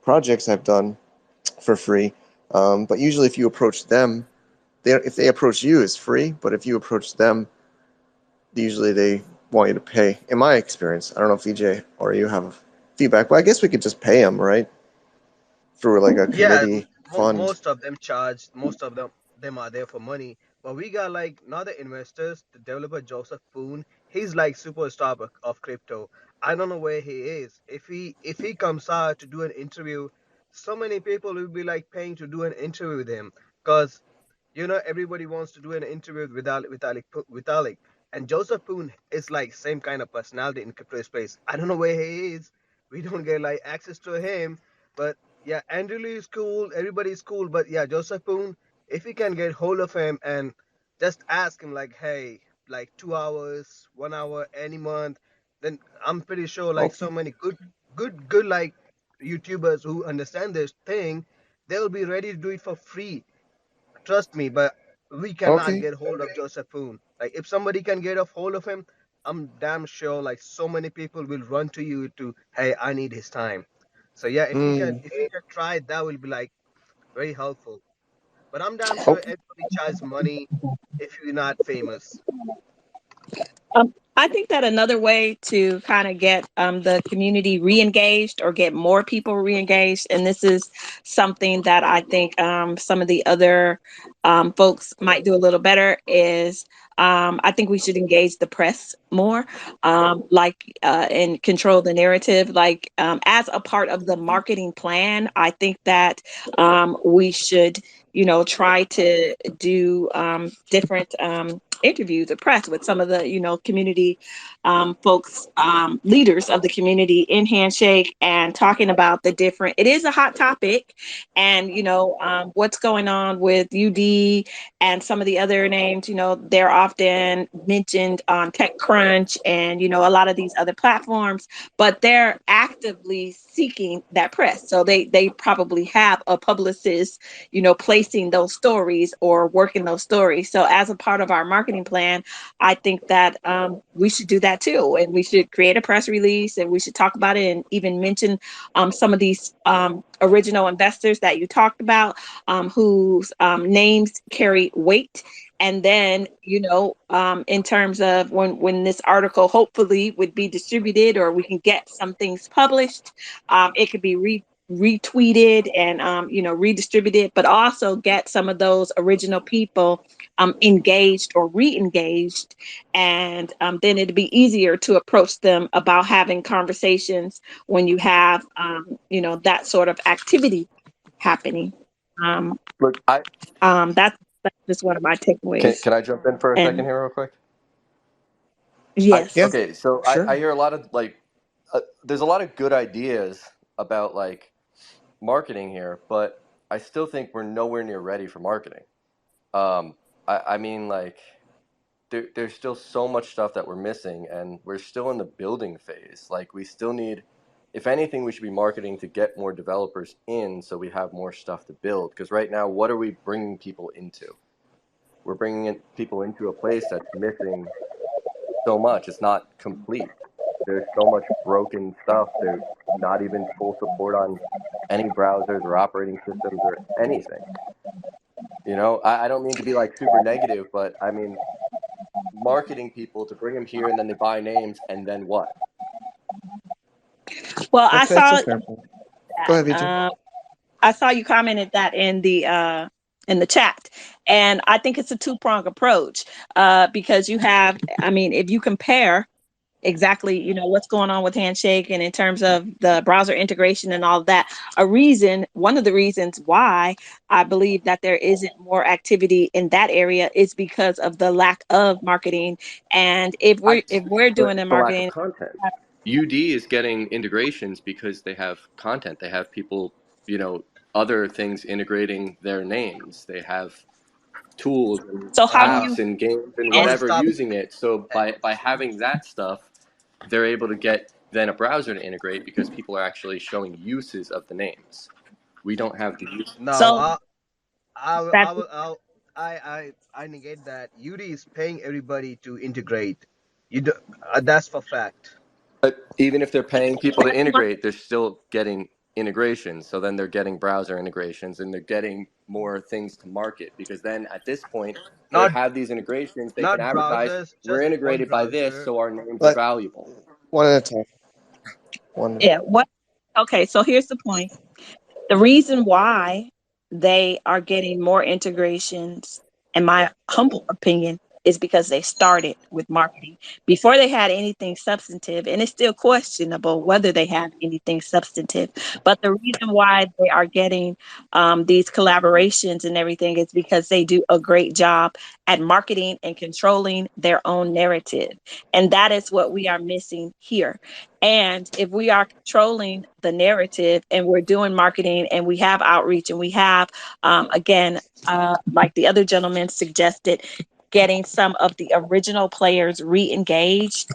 Speaker 1: projects I've done for free. But usually, if you approach them, if they approach you, it's free. But if you approach them, usually they want you to pay. In my experience, I don't know if EJ or you have feedback, but I guess we could just pay them, right? Through like a
Speaker 5: Yeah,
Speaker 1: committee fund.
Speaker 5: most of them charge. Most of them are there for money. But we got like not the investors. The developer Joseph Poon. He's like superstar of crypto. I don't know where he is. If he comes out to do an interview, so many people will be like paying to do an interview with him, because everybody wants to do an interview with Vitalik. And Joseph Poon is like same kind of personality in crypto space. I don't know where he is. We don't get like access to him. But yeah, Andrew Lee is cool. Everybody's cool. But yeah, Joseph Poon, if we can get hold of him and just ask him like, hey, like 2 hours, 1 hour, any month, then I'm pretty sure like
Speaker 1: Okay.
Speaker 5: so many good like YouTubers who understand this thing, they'll be ready to do it for free. Trust me. But we cannot
Speaker 1: Okay.
Speaker 5: get hold of Joseph Poon. Like if somebody can get a hold of him, I'm damn sure like so many people will run to you to, hey, I need his time. So yeah,
Speaker 1: Mm.
Speaker 5: if you can try, that will be like very helpful. But I'm damn sure
Speaker 1: Okay.
Speaker 5: everybody charges money if you're not famous.
Speaker 2: I think that another way to kind of get the community re-engaged or get more people re-engaged, and this is something that I think some of the other folks might do a little better, is I think we should engage the press more, and control the narrative. Like as a part of the marketing plan, I think that we should try to do different interviews or press with some of the, community folks, leaders of the community in Handshake, and talking about the different, it is a hot topic, and, what's going on with UD and some of the other names, they're often mentioned on TechCrunch and, a lot of these other platforms, but they're actively seeking that press. So they probably have a publicist, placing those stories or working those stories. So as a part of our marketing plan, I think that we should do that too. And we should create a press release, and we should talk about it, and even mention some of these original investors that you talked about, whose names carry weight. And then, in terms of when this article hopefully would be distributed, or we can get some things published, it could be retweeted and, redistributed, but also get some of those original people engaged or re-engaged. And then it'd be easier to approach them about having conversations when you have, that sort of activity happening.
Speaker 6: Look,
Speaker 2: That's just one of my takeaways.
Speaker 6: can I jump in for a second
Speaker 2: And
Speaker 6: here real quick?
Speaker 2: yes.
Speaker 1: Yeah,
Speaker 6: Okay, so
Speaker 1: sure.
Speaker 6: I hear a lot of there's a lot of good ideas about like marketing here, but I still think we're nowhere near ready for marketing. I mean, like, there's still so much stuff that we're missing, and we're still in the building phase. Like, we still need, if anything, we should be marketing to get more developers in so we have more stuff to build. Because right now, what are we bringing people into? We're bringing people into a place that's missing so much. It's not complete. There's so much broken stuff. There's not even full support on any browsers or operating systems or anything. I don't mean to be like super negative, but I mean, marketing people to bring them here, and then they buy names, and then what?
Speaker 2: Well,
Speaker 1: That's a fair point. Go ahead, Vijay.
Speaker 2: I saw you commented that in the chat, and I think it's a two-pronged approach, because you have, I mean, if you compare exactly, what's going on with Handshake, and in terms of the browser integration and all of that, one of the reasons why I believe that there isn't more activity in that area is because of the lack of marketing. And if we're doing the
Speaker 6: The lack of
Speaker 2: marketing,
Speaker 6: content. UD is getting integrations because they have content. They have people, other things integrating their names. They have tools and
Speaker 2: so how do
Speaker 5: Uh,
Speaker 2: you,
Speaker 6: apps and games and
Speaker 5: I want
Speaker 2: and
Speaker 5: to
Speaker 6: whatever
Speaker 5: stop.
Speaker 6: using it. So by having that stuff, they're able to get then a browser to integrate because people are actually showing uses of the names. We don't have the use.
Speaker 5: No,
Speaker 2: so
Speaker 5: I
Speaker 2: that
Speaker 5: will. I negate that. UD is paying everybody to integrate. You do, that's for fact.
Speaker 6: But even if they're paying people to integrate, they're still getting integrations. So then they're getting browser integrations, and they're getting more things to market, because then at this point they
Speaker 5: Not
Speaker 6: have these integrations. They
Speaker 5: not
Speaker 6: can advertise,
Speaker 5: browsers,
Speaker 6: we're
Speaker 5: just one
Speaker 6: integrated by this,
Speaker 5: browser.
Speaker 6: so our names are
Speaker 1: But
Speaker 6: valuable.
Speaker 1: one at a time. One.
Speaker 2: yeah, what, okay, so here's the point. The reason why they are getting more integrations, in my humble opinion, is because they started with marketing before they had anything substantive. And it's still questionable whether they have anything substantive. But the reason why they are getting these collaborations and everything is because they do a great job at marketing and controlling their own narrative. And that is what we are missing here. And if we are controlling the narrative, and we're doing marketing, and we have outreach, and we have, again, like the other gentleman suggested, getting some of the original players re-engaged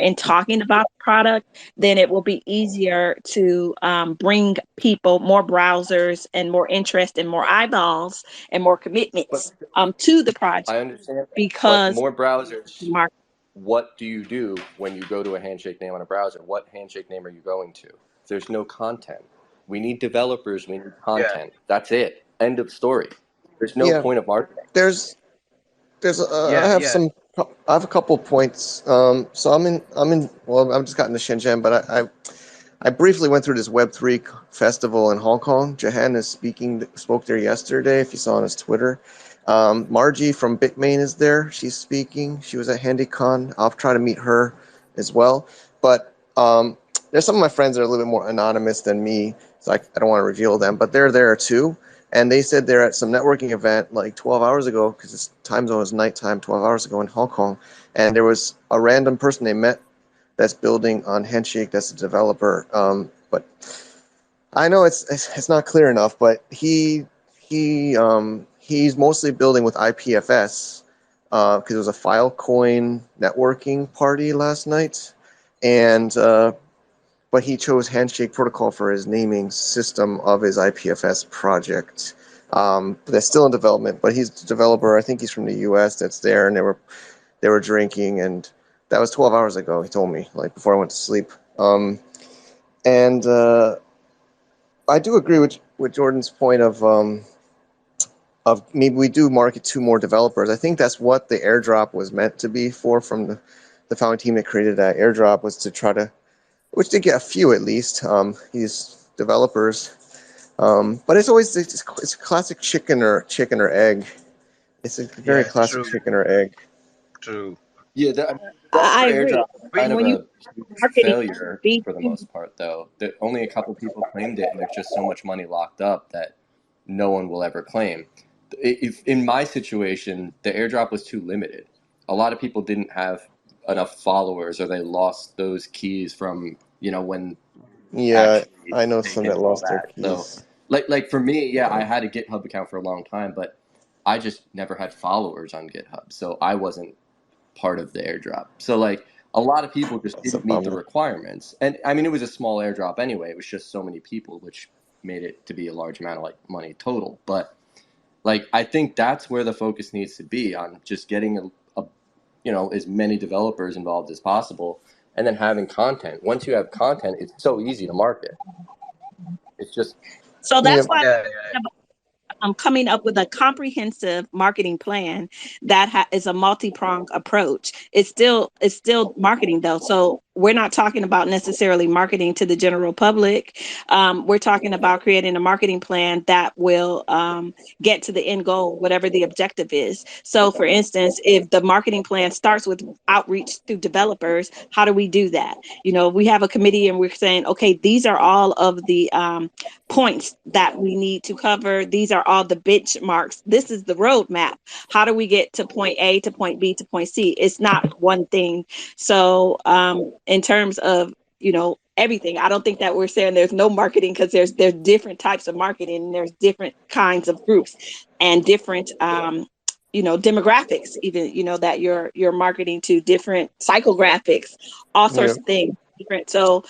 Speaker 2: in talking about the product, then it will be easier to bring people, more browsers, and more interest, and more eyeballs, and more commitments to the
Speaker 6: I
Speaker 2: project,
Speaker 6: understand that, but
Speaker 2: because
Speaker 6: more browsers.
Speaker 2: market.
Speaker 6: What do you do when you go to a Handshake name on a browser? What Handshake name are you going to? There's no content. We need developers. We need
Speaker 5: Yeah.
Speaker 6: content. That's it. End of story. There's no
Speaker 1: Yeah,
Speaker 6: point of marketing.
Speaker 1: there's I
Speaker 5: Yeah.
Speaker 1: have
Speaker 5: Yeah.
Speaker 1: I have a couple points. So well, I've just gotten to Shenzhen, but I briefly went through this Web3 festival in Hong Kong. Jahan is spoke there yesterday, if you saw on his Twitter. Margie from Bitmain is there. She's speaking. She was at Handycon. I'll try to meet her as well. But there's some of my friends that are a little bit more anonymous than me, so I don't want to reveal them, but they're there too. and they said they're at some networking event like 12 hours ago, because its time zone was nighttime 12 hours ago in Hong Kong, and there was a random person they met that's building on Handshake, that's a developer. But I know it's not clear enough, but he's mostly building with IPFS, because it was a Filecoin networking party last night, and but he chose Handshake Protocol for his naming system of his IPFS project. But that's still in development, but he's the developer. I think he's from the US that's there, and they were drinking, and that was 12 hours ago, he told me, like before I went to sleep. And I do agree with Jordan's point of maybe we do market to more developers. I think that's what the airdrop was meant to be for, from the founding team that created that airdrop, was to try to, which did get a few at least, these developers. But it's always, it's a classic chicken or egg. It's a very
Speaker 5: Yeah,
Speaker 1: classic
Speaker 5: true,
Speaker 1: chicken or egg.
Speaker 5: true.
Speaker 6: Yeah,
Speaker 2: I
Speaker 6: Developer
Speaker 2: agree.
Speaker 6: airdrop is kind of
Speaker 2: When you
Speaker 6: a huge
Speaker 2: marketing
Speaker 6: failure for the
Speaker 2: B2,
Speaker 6: most part, though. That only a couple people claimed it, and there's just so much money locked up that no one will ever claim. If in my situation, the airdrop was too limited. A lot of people didn't have enough followers, or they lost those keys from when
Speaker 1: Yeah,
Speaker 6: actually
Speaker 1: I know some
Speaker 6: taken
Speaker 1: that
Speaker 6: and all
Speaker 1: lost their
Speaker 6: that. So,
Speaker 1: keys.
Speaker 6: like for me, yeah, I had a GitHub account for a long time, but I just never had followers on GitHub, so I wasn't part of the airdrop. So like a lot of people just
Speaker 1: It's a
Speaker 6: didn't meet the
Speaker 1: bummer.
Speaker 6: requirements. And I mean, it was a small airdrop anyway. It was just so many people, which made it to be a large amount of like money total. But like, I think that's where the focus needs to be, on just getting as many developers involved as possible, and then having content. Once you have content, it's so easy to market. It's just,
Speaker 2: so that's
Speaker 1: Yep.
Speaker 2: why
Speaker 5: Yeah, yeah,
Speaker 2: I'm coming up with a comprehensive marketing plan that is a multi-pronged approach. It's still marketing though. So we're not talking about necessarily marketing to the general public. We're talking about creating a marketing plan that will get to the end goal, whatever the objective is. So for instance, if the marketing plan starts with outreach to developers, how do we do that? We have a committee and we're saying, okay, these are all of the points that we need to cover. These are all the benchmarks. This is the roadmap. How do we get to point A to point B to point C? It's not one thing. So in terms of everything, I don't think that we're saying there's no marketing, because there's different types of marketing, and there's different kinds of groups and different demographics, even that you're marketing to, different psychographics, all sorts
Speaker 1: Yep.
Speaker 2: of things different. So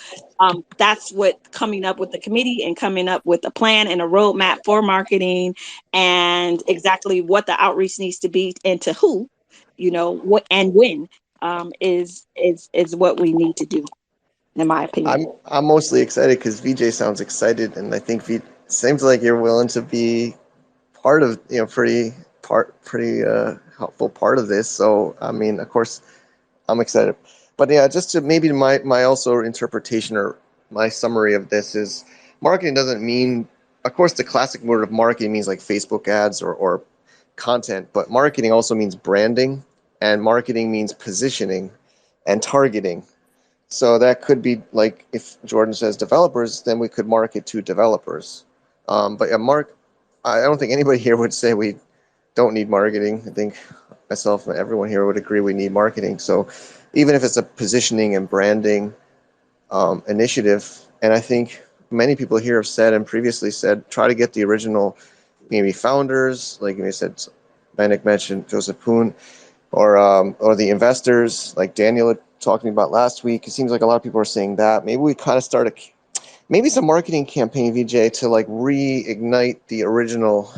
Speaker 2: that's what coming up with the committee and coming up with a plan and a roadmap for marketing, and exactly what the outreach needs to be and to who, what and when, is what we need to do, in my opinion.
Speaker 1: I'm mostly excited because VJ sounds excited, and I think seems like you're willing to be part of, pretty helpful part of this. So I mean, of course, I'm excited. But yeah, just to maybe my also interpretation, or my summary of this is, marketing doesn't mean, of course, the classic word of marketing means like Facebook ads or content, but marketing also means branding, and marketing means positioning and targeting. So that could be like, if Jordan says developers, then we could market to developers. But I don't think anybody here would say we don't need marketing. I think myself and everyone here would agree we need marketing. So even if it's a positioning and branding initiative, and I think many people here have said and previously said, try to get the original maybe founders, like you said, Manik mentioned Joseph Poon, or the investors like Daniel talking about last week. It seems like a lot of people are saying that. Maybe we kind of start maybe some marketing campaign, VJ, to like reignite the original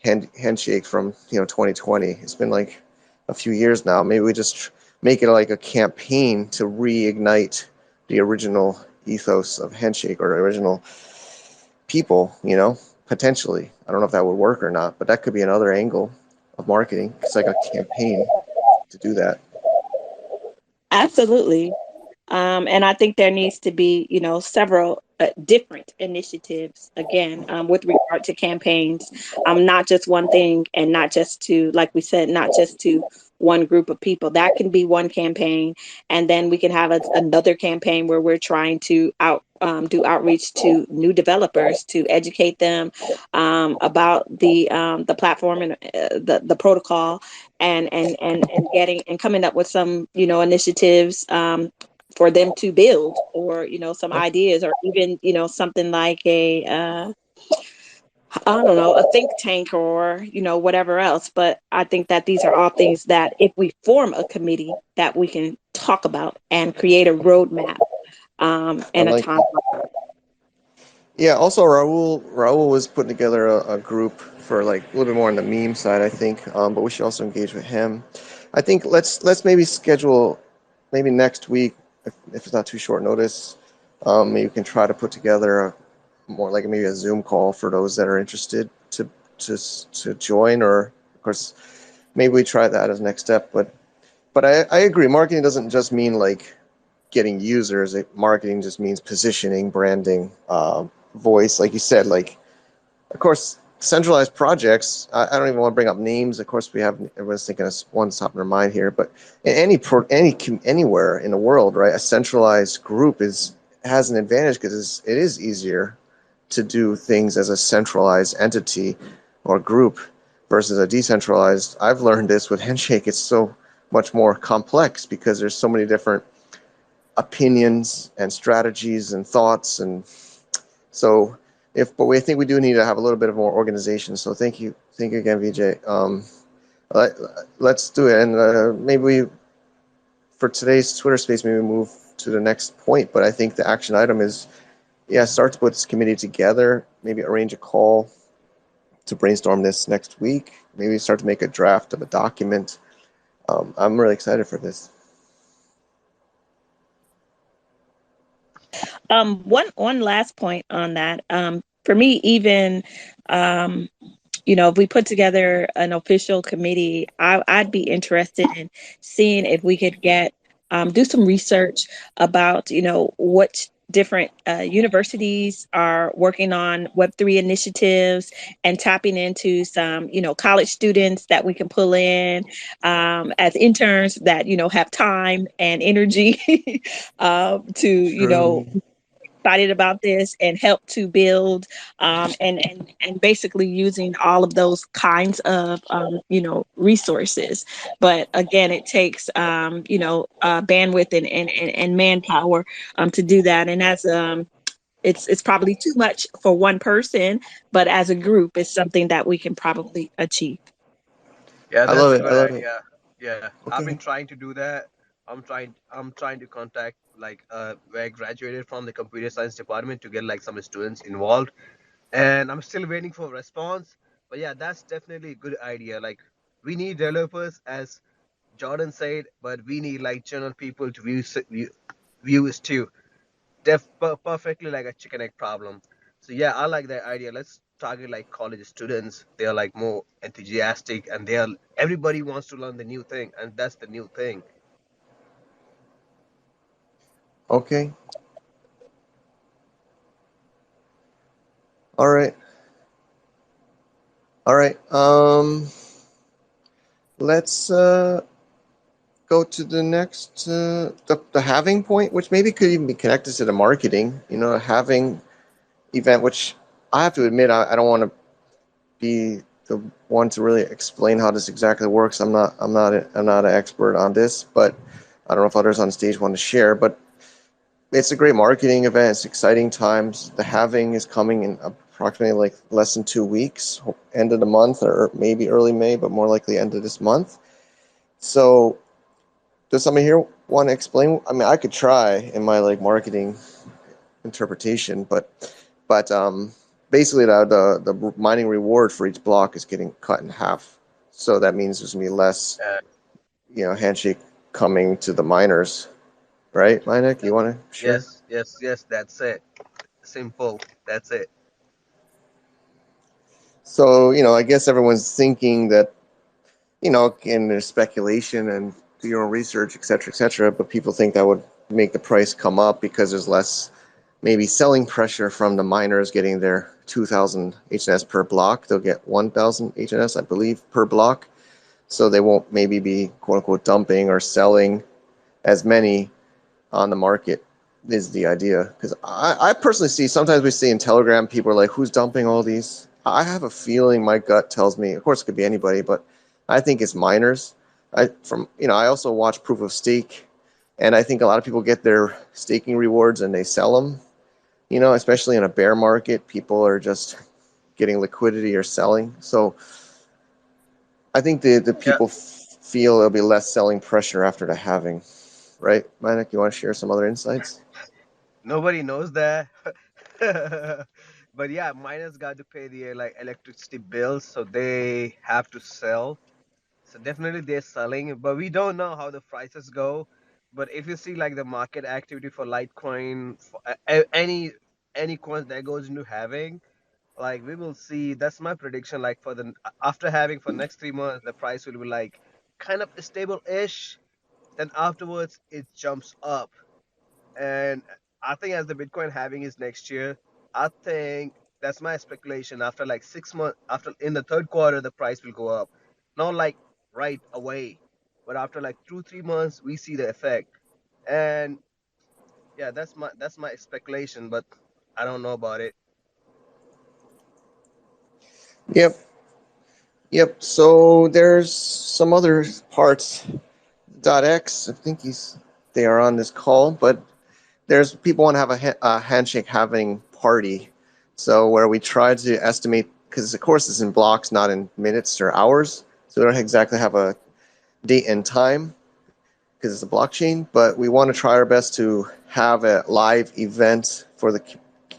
Speaker 1: handshake from 2020. It's been like a few years now. Maybe we just make it like a campaign to reignite the original ethos of Handshake, or the original people, potentially. I don't know if that would work or not, but that could be another angle of marketing. It's like a campaign to do that.
Speaker 2: Absolutely. And I think there needs to be, several different initiatives, again, with regard to campaigns, not just one thing, and not just to, like we said, not just to one group of people. That can be one campaign, and then we can have another campaign where we're trying to do outreach to new developers to educate them about the platform and the protocol, and getting and coming up with some initiatives for them to build, or some ideas, or even something like a I don't know, a think tank, or whatever else. But I think that these are all things that, if we form a committee, that we can talk about and create a roadmap
Speaker 1: I
Speaker 2: and a
Speaker 1: like
Speaker 2: timeline.
Speaker 1: Yeah, also Raul was putting together a group for like a little bit more on the meme side, I think. But we should also engage with him. I think let's maybe schedule maybe next week, if it's not too short notice. Maybe we can try to put together a more like maybe a Zoom call for those that are interested to join, or of course maybe we try that as next step. But I agree, marketing doesn't just mean like getting users. Marketing just means positioning, branding, voice, like you said. Like, of course, centralized projects. I don't even want to bring up names. Of course, we have everyone's thinking of one top of their mind here. But in anywhere in the world, right, a centralized group has an advantage because it is easier to do things as a centralized entity or group versus a decentralized. I've learned this with Handshake. It's so much more complex because there's so many different opinions and strategies and thoughts, and so but we think we do need to have a little bit of more organization. So thank you again, VJ. Let's do it, and maybe for today's Twitter space, maybe move to the next point. But I think the action item is, start to put this committee together, maybe arrange a call to brainstorm this next week, maybe start to make a draft of a document. I'm really excited for this.
Speaker 2: One last point on that. For me, even if we put together an official committee, I'd be interested in seeing if we could do some research about what different universities are working on Web3 initiatives, and tapping into some college students that we can pull in as interns that have time and energy to excited about this and help to build, and basically using all of those kinds of resources. But again, it takes bandwidth and manpower to do that, and as it's probably too much for one person, but as a group, it's something that we can probably achieve.
Speaker 5: Yeah,
Speaker 1: I
Speaker 5: that's
Speaker 1: love
Speaker 5: a
Speaker 1: it. I
Speaker 5: good
Speaker 1: love it.
Speaker 5: idea. Yeah, I've
Speaker 1: Okay.
Speaker 5: been trying to do that. I'm trying to contact like where I graduated from the computer science department to get like some students involved, and I'm still waiting for a response. But yeah, that's definitely a good idea. Like, we need developers, as Jordan said, but we need like general people to view it too. Perfectly like a chicken egg problem. So yeah, I like that idea. Let's target like college students. They are like more enthusiastic, and everybody wants to learn the new thing, and that's the new thing.
Speaker 1: Okay. All right. All right. Let's go to the next the halving point, which maybe could even be connected to the marketing. A halving event, which I have to admit, I don't want to be the one to really explain how this exactly works. I'm not an expert on this, but I don't know if others on stage want to share. But it's a great marketing event. It's exciting times. The halving is coming in approximately like less than 2 weeks, end of the month, or maybe early May, but more likely end of this month. So does somebody here want to explain? I mean, I could try in my like marketing interpretation, but basically the mining reward for each block is getting cut in half. So that means there's gonna be less,
Speaker 5: Uh,
Speaker 1: handshake coming to the miners, right? Minek, you want to share?
Speaker 5: yes, that's it. Simple. That's it.
Speaker 1: So I guess everyone's thinking that, again, there's speculation and do your own research, et cetera, but people think that would make the price come up because there's less maybe selling pressure from the miners getting their 2,000 HNS per block. They'll get 1,000 HNS, I believe, per block. So they won't maybe be quote unquote dumping or selling as many on the market is the idea. Because I personally see, sometimes we see in Telegram, people are like, who's dumping all these? I have a feeling, my gut tells me, of course it could be anybody, but I think it's miners. I also watch Proof of Stake, and I think a lot of people get their staking rewards and they sell them. Especially in a bear market, people are just getting liquidity or selling. So I think the
Speaker 5: Yeah,
Speaker 1: people feel there'll be less selling pressure after the halving. Right, Manik, you want to share some other insights?
Speaker 5: nobody knows that. But yeah, miners got to pay the like electricity bills, so they have to sell. So definitely they're selling, but we don't know how the prices go. But if you see like the market activity for Litecoin, for any coins that goes into having, like we will see. That's my prediction. Like for the after having for next 3 months, the price will be like kind of stable-ish. Then afterwards, it jumps up. And I think as the Bitcoin halving is next year, I think that's my speculation. After like 6 months, after in the third quarter, the price will go up. Not like right away, but after like 2 3 months, we see the effect. And yeah, that's my speculation, but I don't know about it.
Speaker 1: Yep, yep. So there's some other parts. .x, I think they are on this call, but there's people want to have a handshake having party. So where we try to estimate, because of course it's in blocks, not in minutes or hours. So we don't exactly have a date and time because it's a blockchain, but we want to try our best to have a live event for the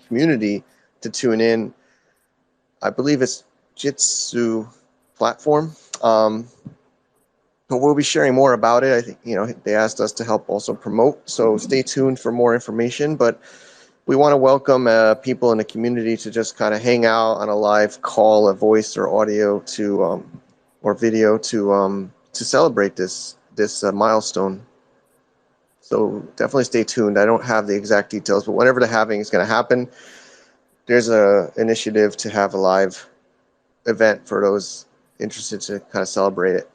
Speaker 1: community to tune in. I believe it's Jitsu platform. But we'll be sharing more about it. I think, they asked us to help also promote. So stay tuned for more information. But we want to welcome people in the community to just kind of hang out on a live call, a voice or audio or video to celebrate this milestone. So definitely stay tuned. I don't have the exact details, but whenever the halving is going to happen, there's a initiative to have a live event for those interested to kind of celebrate it.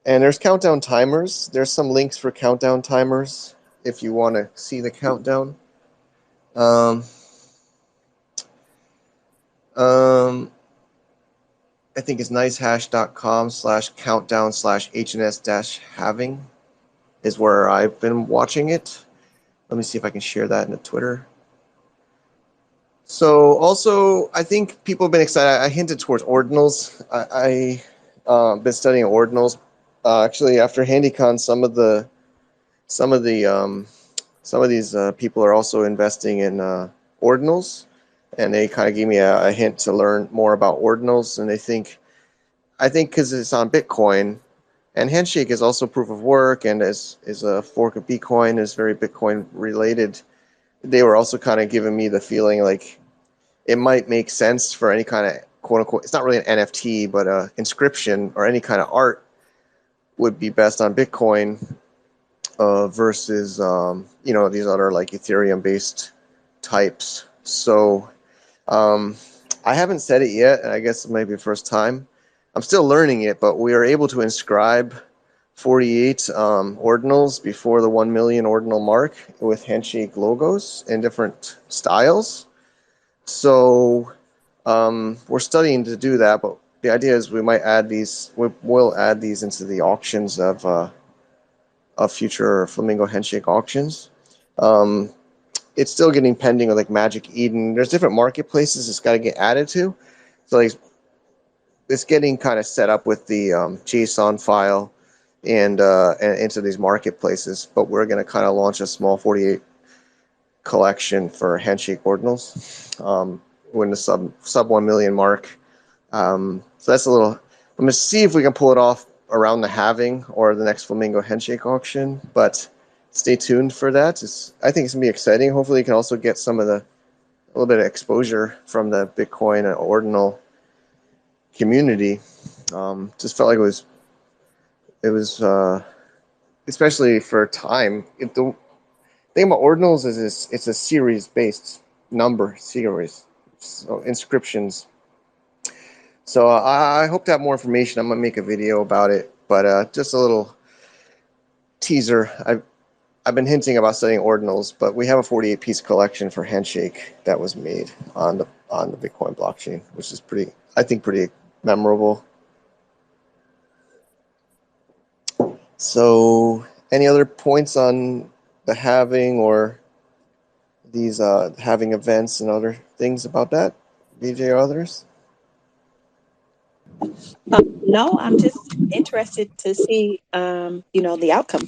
Speaker 1: And there's countdown timers. There's some links for countdown timers if you want to see the countdown. I think it's nicehash.com/countdown/HNS-halving is where I've been watching it. Let me see if I can share that in the Twitter. So also, I think people have been excited. I hinted towards ordinals. I been studying ordinals. Actually, after Handycon, some of these people are also investing in ordinals, and they kind of gave me a hint to learn more about ordinals. And I think because it's on Bitcoin, and Handshake is also proof of work, and is a fork of Bitcoin, is very Bitcoin related. They were also kind of giving me the feeling like it might make sense for any kind of quote unquote. It's not really an NFT, but inscription or any kind of art would be best on Bitcoin versus these other like Ethereum based types. So I haven't said it yet, and I guess it might be the first time. I'm still learning it, but we are able to inscribe 48 ordinals before the 1 million ordinal mark with Handshake logos in different styles. So we're studying to do that, but the idea is we might add these. We'll add these into the auctions of future Flamingo Handshake auctions. It's still getting pending with like Magic Eden. There's different marketplaces it's got to get added to. So like, it's getting kind of set up with the JSON file and into these marketplaces. But we're going to kind of launch a small 48 collection for Handshake ordinals when the sub 1 million mark. So that's a little. I'm going to see if we can pull it off around the halving or the next Flamingo Handshake auction, but stay tuned for that. I think it's going to be exciting. Hopefully you can also get a little bit of exposure from the Bitcoin and ordinal community. Just felt like it especially for time. The thing about ordinals is it's a series-based number series, so inscriptions. So I hope to have more information. I'm gonna make a video about it, but just a little teaser. I've been hinting about studying ordinals, but we have a 48-piece collection for Handshake that was made on the Bitcoin blockchain, which is I think pretty memorable. So, any other points on the halving or these halving events and other things about that, BJ or others?
Speaker 2: No, I'm just interested to see, the outcome.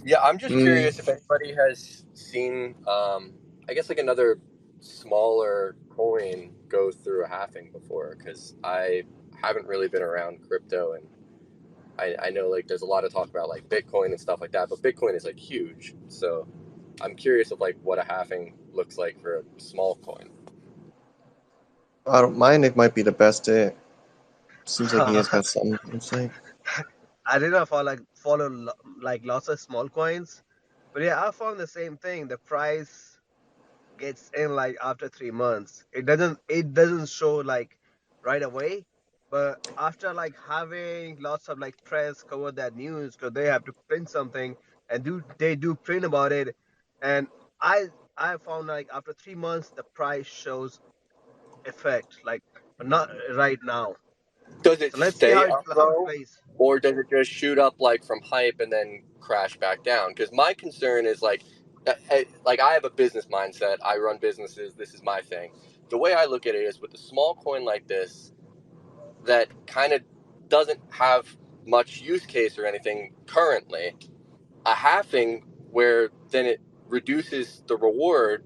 Speaker 6: Yeah, I'm just
Speaker 1: Mm,
Speaker 6: curious if anybody has seen, I guess like another smaller coin go through a halving before, because I haven't really been around crypto, and I know like there's a lot of talk about like Bitcoin and stuff like that, but Bitcoin is like huge. So I'm curious of like what a halving looks like for a small coin.
Speaker 1: I don't mind. It might be the best. Seems like he has got some insight.
Speaker 5: I did not follow like lots of small coins, but yeah, I found the same thing. The price gets in like after 3 months. It doesn't show like right away, but after like having lots of like press cover that news because they have to print something and they do print about it, and I I found like after 3 months the price shows effect like not right now.
Speaker 6: Does it
Speaker 5: So let's see
Speaker 6: stay
Speaker 5: how it
Speaker 6: up
Speaker 5: how it
Speaker 6: though,
Speaker 5: plays.
Speaker 6: or does it just shoot up like from hype and then crash back down? Because my concern is like I have a business mindset. I run businesses. This is my thing. The way I look at it is with a small coin like this that kind of doesn't have much use case or anything currently, a halving where then it reduces the reward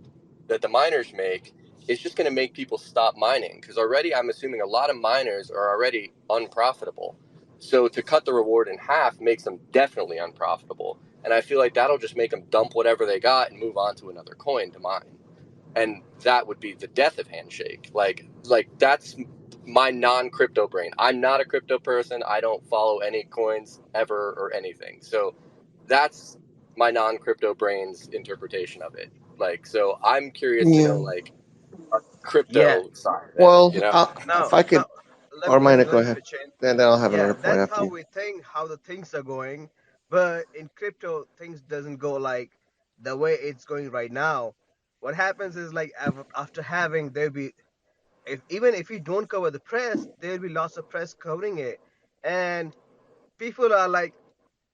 Speaker 6: that the miners make is just going to make people stop mining, because already I'm assuming a lot of miners are already unprofitable. So to cut the reward in half makes them definitely unprofitable. And I feel like that'll just make them dump whatever they got and move on to another coin to mine. And that would be the death of Handshake. Like that's my non-crypto brain. I'm not a crypto person. I don't follow any coins ever or anything. So that's my non-crypto brain's interpretation of it. Like, so I'm curious to know
Speaker 1: Yeah.
Speaker 6: like
Speaker 5: Yeah.
Speaker 6: crypto side of it,
Speaker 1: Well,
Speaker 6: you know?
Speaker 1: if
Speaker 5: Now,
Speaker 1: I
Speaker 5: now
Speaker 1: could, or
Speaker 5: let
Speaker 1: mind
Speaker 5: me
Speaker 1: it, go
Speaker 5: let me
Speaker 1: ahead.
Speaker 5: pitch in.
Speaker 1: Then I'll have
Speaker 5: Yeah,
Speaker 1: another point
Speaker 5: that's
Speaker 1: after
Speaker 5: how
Speaker 1: you.
Speaker 5: we think how the things are going, but in crypto things doesn't go like the way it's going right now. What happens is like after having there'll be if even if you don't cover the press, there'll be lots of press covering it, and people are like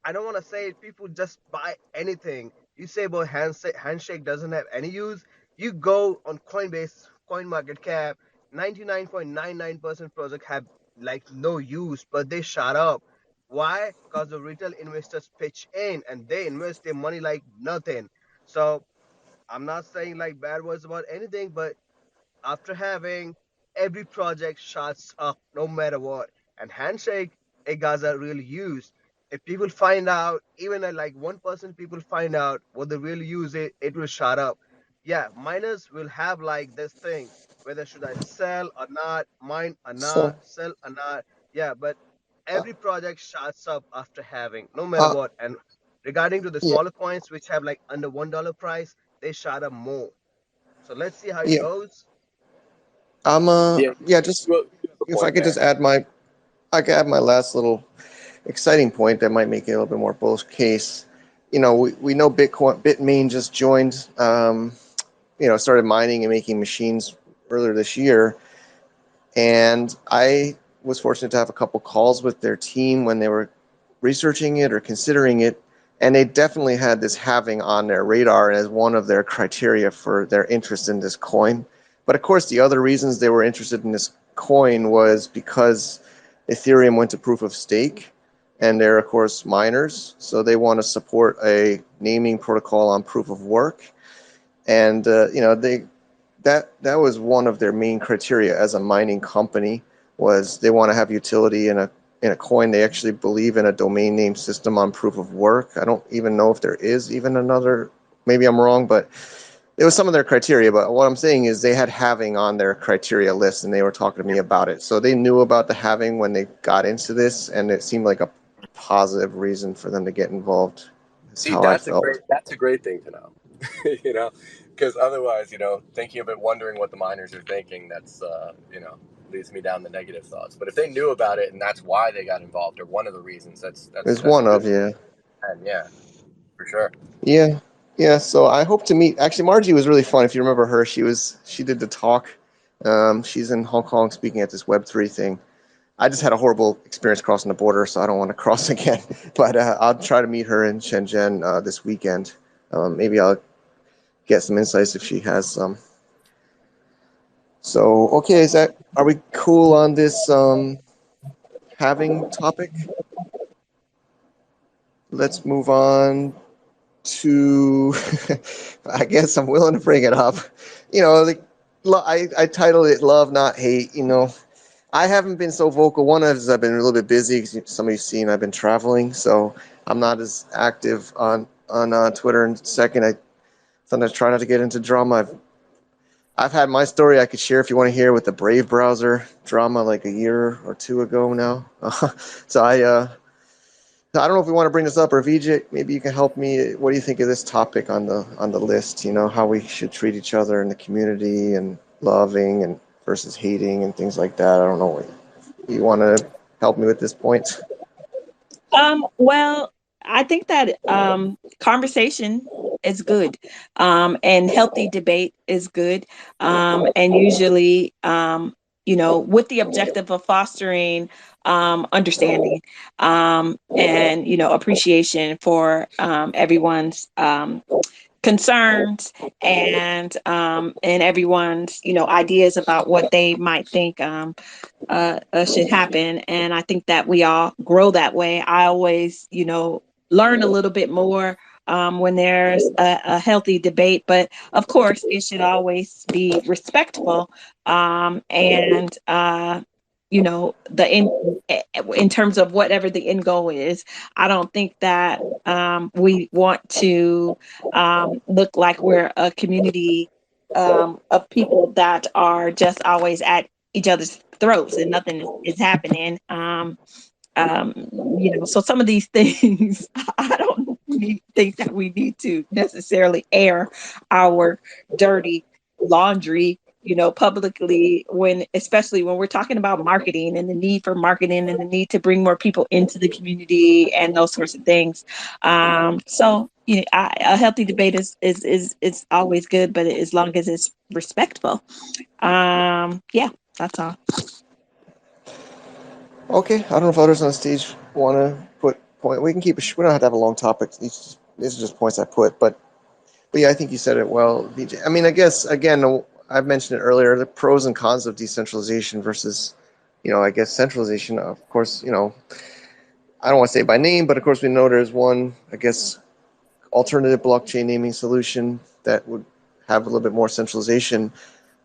Speaker 5: I don't want to say it, people just buy anything. You say about handshake doesn't have any use. You go on Coinbase, CoinMarketCap, 99.99% project have like no use, but they shot up. Why? Because the retail investors pitch in and they invest their money like nothing. So I'm not saying like bad words about anything, but after having every project shuts up no matter what. And Handshake, it guys are really used. If people find out, even at like 1% people find out what they really use it, it will shut up. Yeah, miners will have like this thing, whether should I sell or not, mine or not,
Speaker 1: So,
Speaker 5: sell or not. Yeah, but
Speaker 1: uh,
Speaker 5: every project shuts up after having, no matter
Speaker 1: uh,
Speaker 5: what. And regarding to the
Speaker 1: yeah,
Speaker 5: smaller coins, which have like under $1 price, they shut up more. So let's see how it
Speaker 1: yeah.
Speaker 5: goes.
Speaker 6: Yeah,
Speaker 1: Yeah. Just
Speaker 6: you have a
Speaker 1: if I
Speaker 6: point
Speaker 1: could just
Speaker 6: there.
Speaker 1: add I could add my last little exciting point that might make it a little bit more bullish case. We know Bitmain just joined. Started mining and making machines earlier this year, and I was fortunate to have a couple calls with their team when they were researching it or considering it, and they definitely had this halving on their radar as one of their criteria for their interest in this coin. But of course, the other reasons they were interested in this coin was because Ethereum went to proof of stake, and they're of course miners, so they want to support a naming protocol on proof of work, and that was one of their main criteria as a mining company, was they want to have utility in a coin. They actually believe in a domain name system on proof of work. I don't even know if there is even another. Maybe I'm wrong, but it was some of their criteria. But what I'm saying is they had halving on their criteria list, and they were talking to me about it. So they knew about the halving when they got into this, and it seemed like positive reason for them to get involved. That's
Speaker 6: See,
Speaker 1: how I felt.
Speaker 6: that's a great thing to know. You know, because otherwise, you know, thinking of it, wondering what the miners are thinking, that's you know, leads me down the negative thoughts. But if they knew about it and that's why they got involved, or one of the reasons,
Speaker 1: It's
Speaker 6: that's a
Speaker 1: one of
Speaker 6: good,
Speaker 1: yeah.
Speaker 6: and yeah, for sure.
Speaker 1: Yeah, yeah. So I hope to meet. Actually, Margie was really fun. If you remember her, she did the talk. She's in Hong Kong speaking at this Web3 thing. I just had a horrible experience crossing the border, so I don't want to cross again. But I'll try to meet her in Shenzhen this weekend. Maybe I'll get some insights if she has some. So okay, are we cool on this halving topic? Let's move on to I guess I'm willing to bring it up. You know, I titled it "Love Not Hate." You know, I haven't been so vocal. One is I've been a little bit busy, because some of you've seen I've been traveling, so I'm not as active on Twitter. And second, I sometimes try not to get into drama. I've had my story I could share if you want to hear, with the Brave browser drama like a year or two ago now. So I don't know if we want to bring this up, or Vijay, maybe you can help me. What do you think of this topic on the list? You know, how we should treat each other in the community, and loving and versus hating and things like that. I don't know. You want to help me with this point?
Speaker 2: Well, I think that conversation is good, and healthy debate is good, and usually, with the objective of fostering understanding, and appreciation for everyone's concerns, and everyone's ideas about what they might think should happen. And I think that we all grow that way. I always learn a little bit more when there's a healthy debate, but of course it should always be respectful, and the in terms of whatever the end goal is. I don't think that we want to look like we're a community of people that are just always at each other's throats and nothing is happening. So some of these things, I don't think that we need to necessarily air our dirty laundry, publicly, especially when we're talking about marketing and the need for marketing and the need to bring more people into the community and those sorts of things. So a healthy debate is always good, but as long as it's respectful. Yeah, that's all.
Speaker 1: Okay, I don't know if others on stage want to put point. We can keep it. We don't have to have a long topic. These are just points I put, but yeah, I think you said it well, Vijay. I mean, I guess again, I've mentioned it earlier, the pros and cons of decentralization versus, I guess centralization. Of course, I don't want to say by name, but of course we know there's one, I guess, alternative blockchain naming solution that would have a little bit more centralization,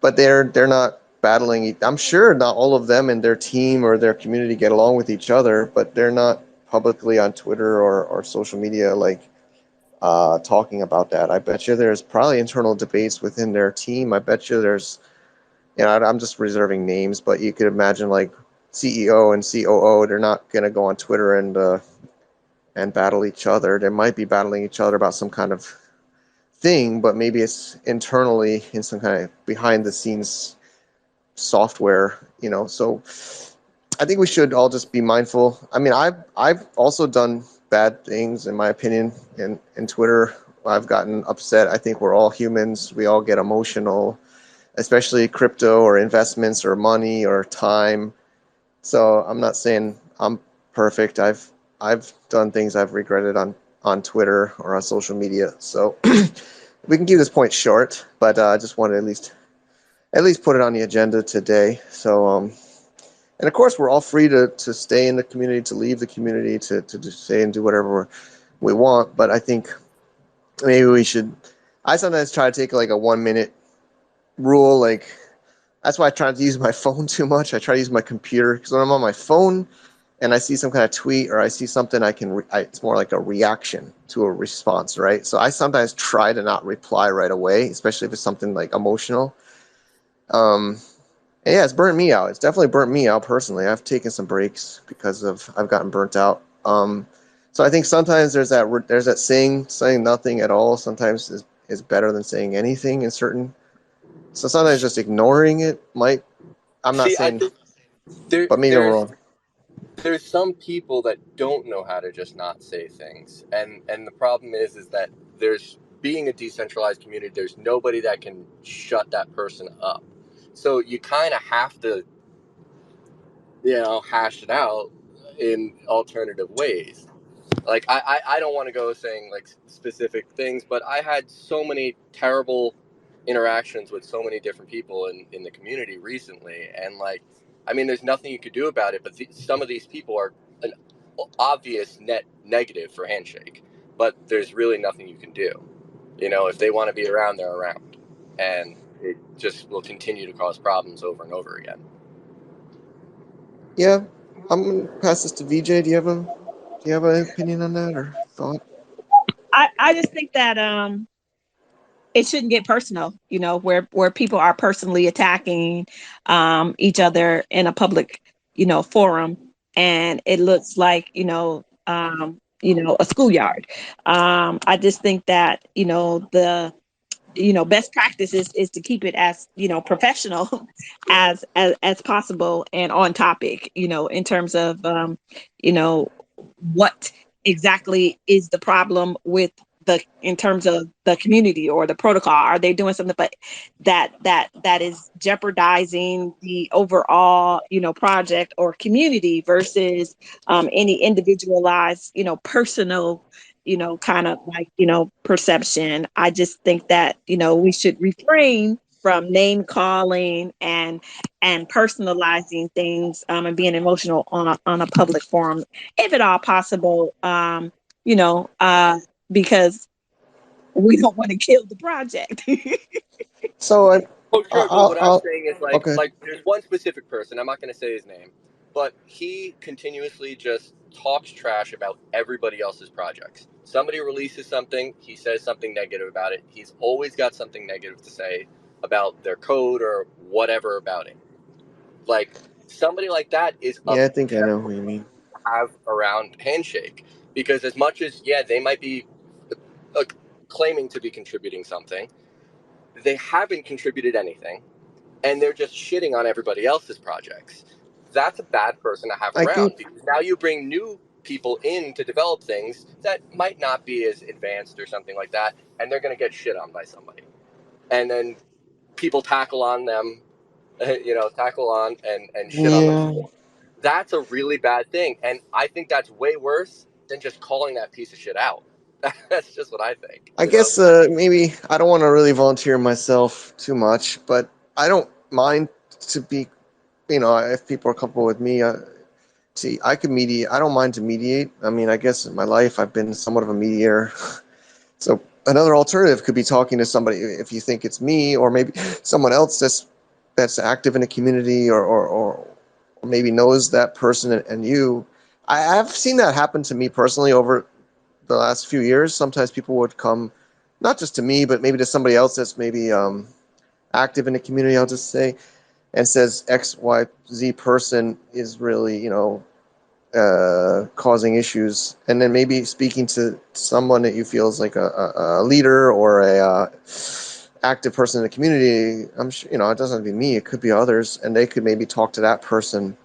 Speaker 1: but they're not battling. I'm sure not all of them and their team or their community get along with each other, but they're not publicly on Twitter or social media like talking about that. I bet you there's probably internal debates within their team. I bet you there's, I'm just reserving names, but you could imagine like CEO and COO, they're not going to go on Twitter and battle each other. They might be battling each other about some kind of thing, but maybe it's internally in some kind of behind the scenes software, So I think we should all just be mindful. I mean, I've also done bad things, in my opinion, in Twitter. I've gotten upset. I think we're all humans. We all get emotional, especially crypto or investments or money or time. So I'm not saying I'm perfect. I've done things I've regretted on Twitter or on social media. So we can keep this point short, but I just wanted to at least put it on the agenda today. So and of course, we're all free to stay in the community, to leave the community, to just say and do whatever we want. But I think maybe we should. I sometimes try to take like a 1 minute rule. Like that's why I try not to use my phone too much. I try to use my computer, because when I'm on my phone and I see some kind of tweet or I see something, it's more like a reaction to a response, right? So I sometimes try to not reply right away, especially if it's something like emotional. Yeah, it's burnt me out. It's definitely burnt me out personally. I've taken some breaks because I've gotten burnt out So I think sometimes there's that saying nothing at all sometimes is better than saying anything in certain. So sometimes just ignoring it might. I'm not
Speaker 6: See, I
Speaker 1: saying,
Speaker 6: think
Speaker 1: but maybe I'm wrong.
Speaker 6: there's some people that don't know how to just not say things, and the problem is that there's being a decentralized community, there's nobody that can shut that person up, so you kind of have to, hash it out in alternative ways. Like I don't want to go saying like specific things, but I had so many terrible interactions with so many different people in the community recently, and like, I mean, there's nothing you could do about it. But some of these people are an obvious net negative for Handshake, but there's really nothing you can do. If they want to be around, they're around, and it just will continue to cause problems over and over again.
Speaker 1: Yeah, I'm gonna pass this to VJ. Do you have an opinion on that or thought?
Speaker 2: I just think that it shouldn't get personal, where people are personally attacking each other in a public, forum, and it looks like, a schoolyard. I just think that, the best practice is to keep it as professional as possible and on topic, in terms of what exactly is the problem with in terms of the community or the protocol. Are they doing something but that is jeopardizing the overall project or community versus any individualized personal kind of like perception. I just think that we should refrain from name calling and personalizing things and being emotional on a public forum, if at all possible. You know, because we don't want to kill the project.
Speaker 1: So
Speaker 6: Oh, sure, but what I'm
Speaker 1: I'll
Speaker 6: saying is
Speaker 1: okay.
Speaker 6: like there's one specific person. I'm not going to say his name, but he continuously just talks trash about everybody else's projects. Somebody releases something, he says something negative about it. He's always got something negative to say about their code or whatever about it. Like, somebody like that is a
Speaker 1: Yeah, I think I know who you mean.
Speaker 6: have around Handshake, because as much as they might be uh, claiming to be contributing something, they haven't contributed anything, and they're just shitting on everybody else's projects. That's a bad person to have
Speaker 1: I
Speaker 6: around,
Speaker 1: think
Speaker 6: because now you bring new people in to develop things that might not be as advanced or something like that, and they're going to get shit on by somebody. And then people tackle on them, tackle on and shit on them.
Speaker 1: yeah.
Speaker 6: That's a really bad thing. And I think that's way worse than just calling that piece of shit out. That's just what I think.
Speaker 1: I
Speaker 6: You know?
Speaker 1: guess maybe I don't want to really volunteer myself too much, but I don't mind to be, if people are comfortable with me, see, I could mediate. I don't mind to mediate. I mean, I guess in my life I've been somewhat of a mediator. So another alternative could be talking to somebody if you think it's me or maybe someone else that's active in a community or maybe knows that person and you. I've seen that happen to me personally over the last few years. Sometimes people would come, not just to me, but maybe to somebody else that's maybe active in the community. I'll just say, and says X, Y, Z person is really, causing issues, and then maybe speaking to someone that you feel is like a leader or a active person in the community. I'm sure, it doesn't have to be me. It could be others, and they could maybe talk to that person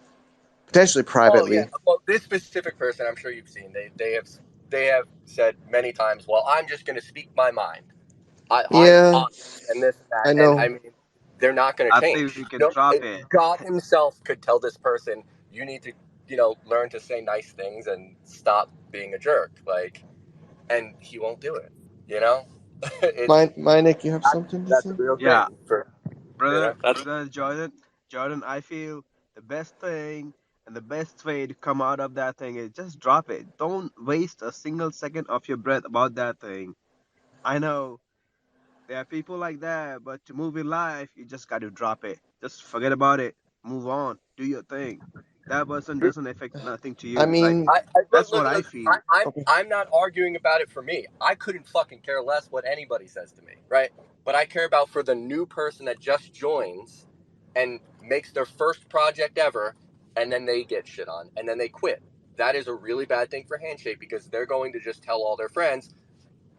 Speaker 1: potentially
Speaker 6: Oh yeah.
Speaker 1: privately.
Speaker 6: Well, this specific person, I'm sure you've seen. They have said many times, "Well, I'm just going to speak my mind. I'm
Speaker 1: Yeah,
Speaker 6: honest and this and that."
Speaker 1: I
Speaker 6: And I
Speaker 1: know.
Speaker 6: mean, they're not going to
Speaker 5: I think we
Speaker 6: change.
Speaker 5: can drop it.
Speaker 6: God Himself could tell this person, "You need to, learn to say nice things and stop being a jerk." Like, and he won't do it. You know, it's
Speaker 1: Nick, you have something to
Speaker 6: that's a
Speaker 1: say?
Speaker 6: real
Speaker 5: Yeah,
Speaker 6: thing. For that's
Speaker 5: brother Jordan, I feel the best thing and the best way to come out of that thing is just drop it. Don't waste a single second of your breath about that thing. I know there are people like that, but to move in life, you just got to drop it. Just forget about it. Move on. Do your thing. That person doesn't affect nothing to
Speaker 1: I
Speaker 5: you. Like,
Speaker 1: mean,
Speaker 6: look,
Speaker 5: that's
Speaker 6: look,
Speaker 5: what I
Speaker 6: look.
Speaker 5: feel.
Speaker 1: okay.
Speaker 6: I'm not arguing about it for me. I couldn't fucking care less what anybody says to me, right? But I care about for the new person that just joins and makes their first project ever, and then they get shit on, and then they quit. that is a really bad thing for Handshake, because they're going to just tell all their friends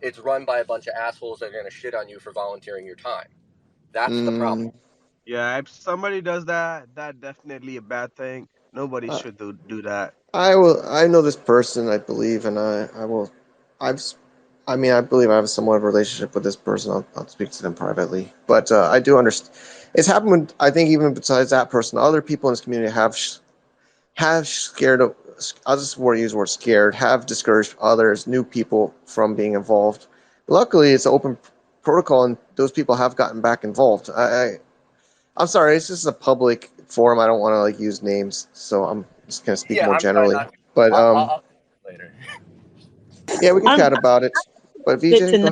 Speaker 6: it's run by a bunch of assholes that are going to shit on you for volunteering your time. That's the problem.
Speaker 5: Yeah, if somebody does that, that definitely a bad thing. Nobody
Speaker 1: Uh,
Speaker 5: should do that.
Speaker 1: I know this person, I believe, and I will. I've. I mean, I believe I have somewhat of a relationship with this person. I'll speak to them privately, but I do understand. It's happened when, I think, even besides that person, other people in this community have scared of. I'll just use the word scared. Have discouraged others, new people, from being involved. Luckily, it's an open protocol, and those people have gotten back involved. I'm sorry, it's just a public forum. I don't want to use names, so I'm just gonna speak
Speaker 6: Yeah,
Speaker 1: more
Speaker 6: I'm trying
Speaker 1: generally.
Speaker 6: not to.
Speaker 1: But
Speaker 6: I'll later.
Speaker 1: yeah, we can
Speaker 2: I'm
Speaker 1: chat about it. But
Speaker 2: interested
Speaker 1: VJ,
Speaker 2: to
Speaker 1: go
Speaker 2: know.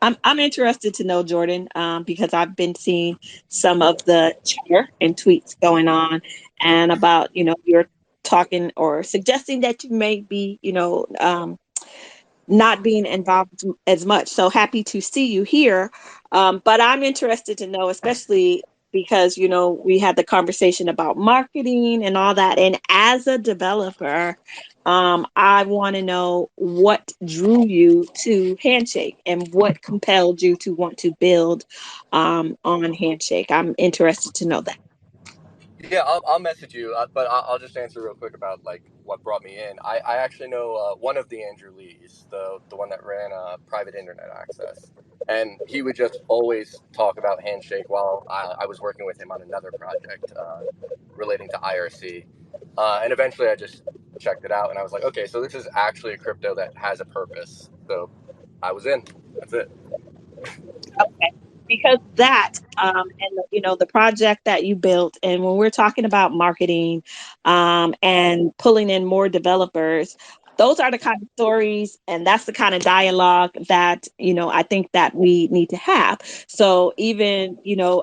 Speaker 1: ahead.
Speaker 2: I'm interested to know, Jordan, because I've been seeing some of the chatter and tweets going on, and about you're talking or suggesting that you may be not being involved as much. So happy to see you here. But I'm interested to know, especially because, we had the conversation about marketing and all that. And as a developer, I want to know what drew you to Handshake and what compelled you to want to build on Handshake. I'm interested to know that.
Speaker 6: Yeah, I'll message you, but I'll just answer real quick about like what brought me in. I actually know one of the Andrew Lees, the one that ran private internet access, and he would just always talk about Handshake while I was working with him on another project relating to IRC, and eventually I just checked it out and I was like, okay, so this is actually a crypto that has a purpose. So I was in. That's it.
Speaker 2: Okay, because that and the project that you built, and when we're talking about marketing and pulling in more developers, those are the kind of stories and that's the kind of dialogue that I think that we need to have. So even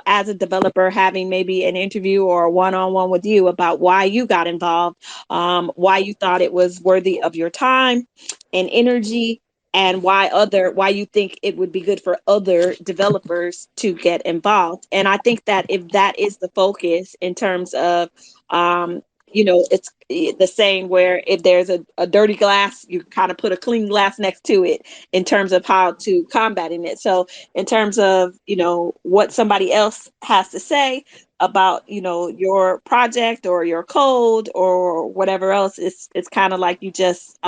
Speaker 2: as a developer, having maybe an interview or a one-on-one with you about why you got involved, why you thought it was worthy of your time and energy, and why you think it would be good for other developers to get involved. And I think that if that is the focus in terms of it's the saying where if there's a dirty glass, you kind of put a clean glass next to it in terms of how to combating it. So in terms of what somebody else has to say about your project or your code or whatever else, it's kind of like you just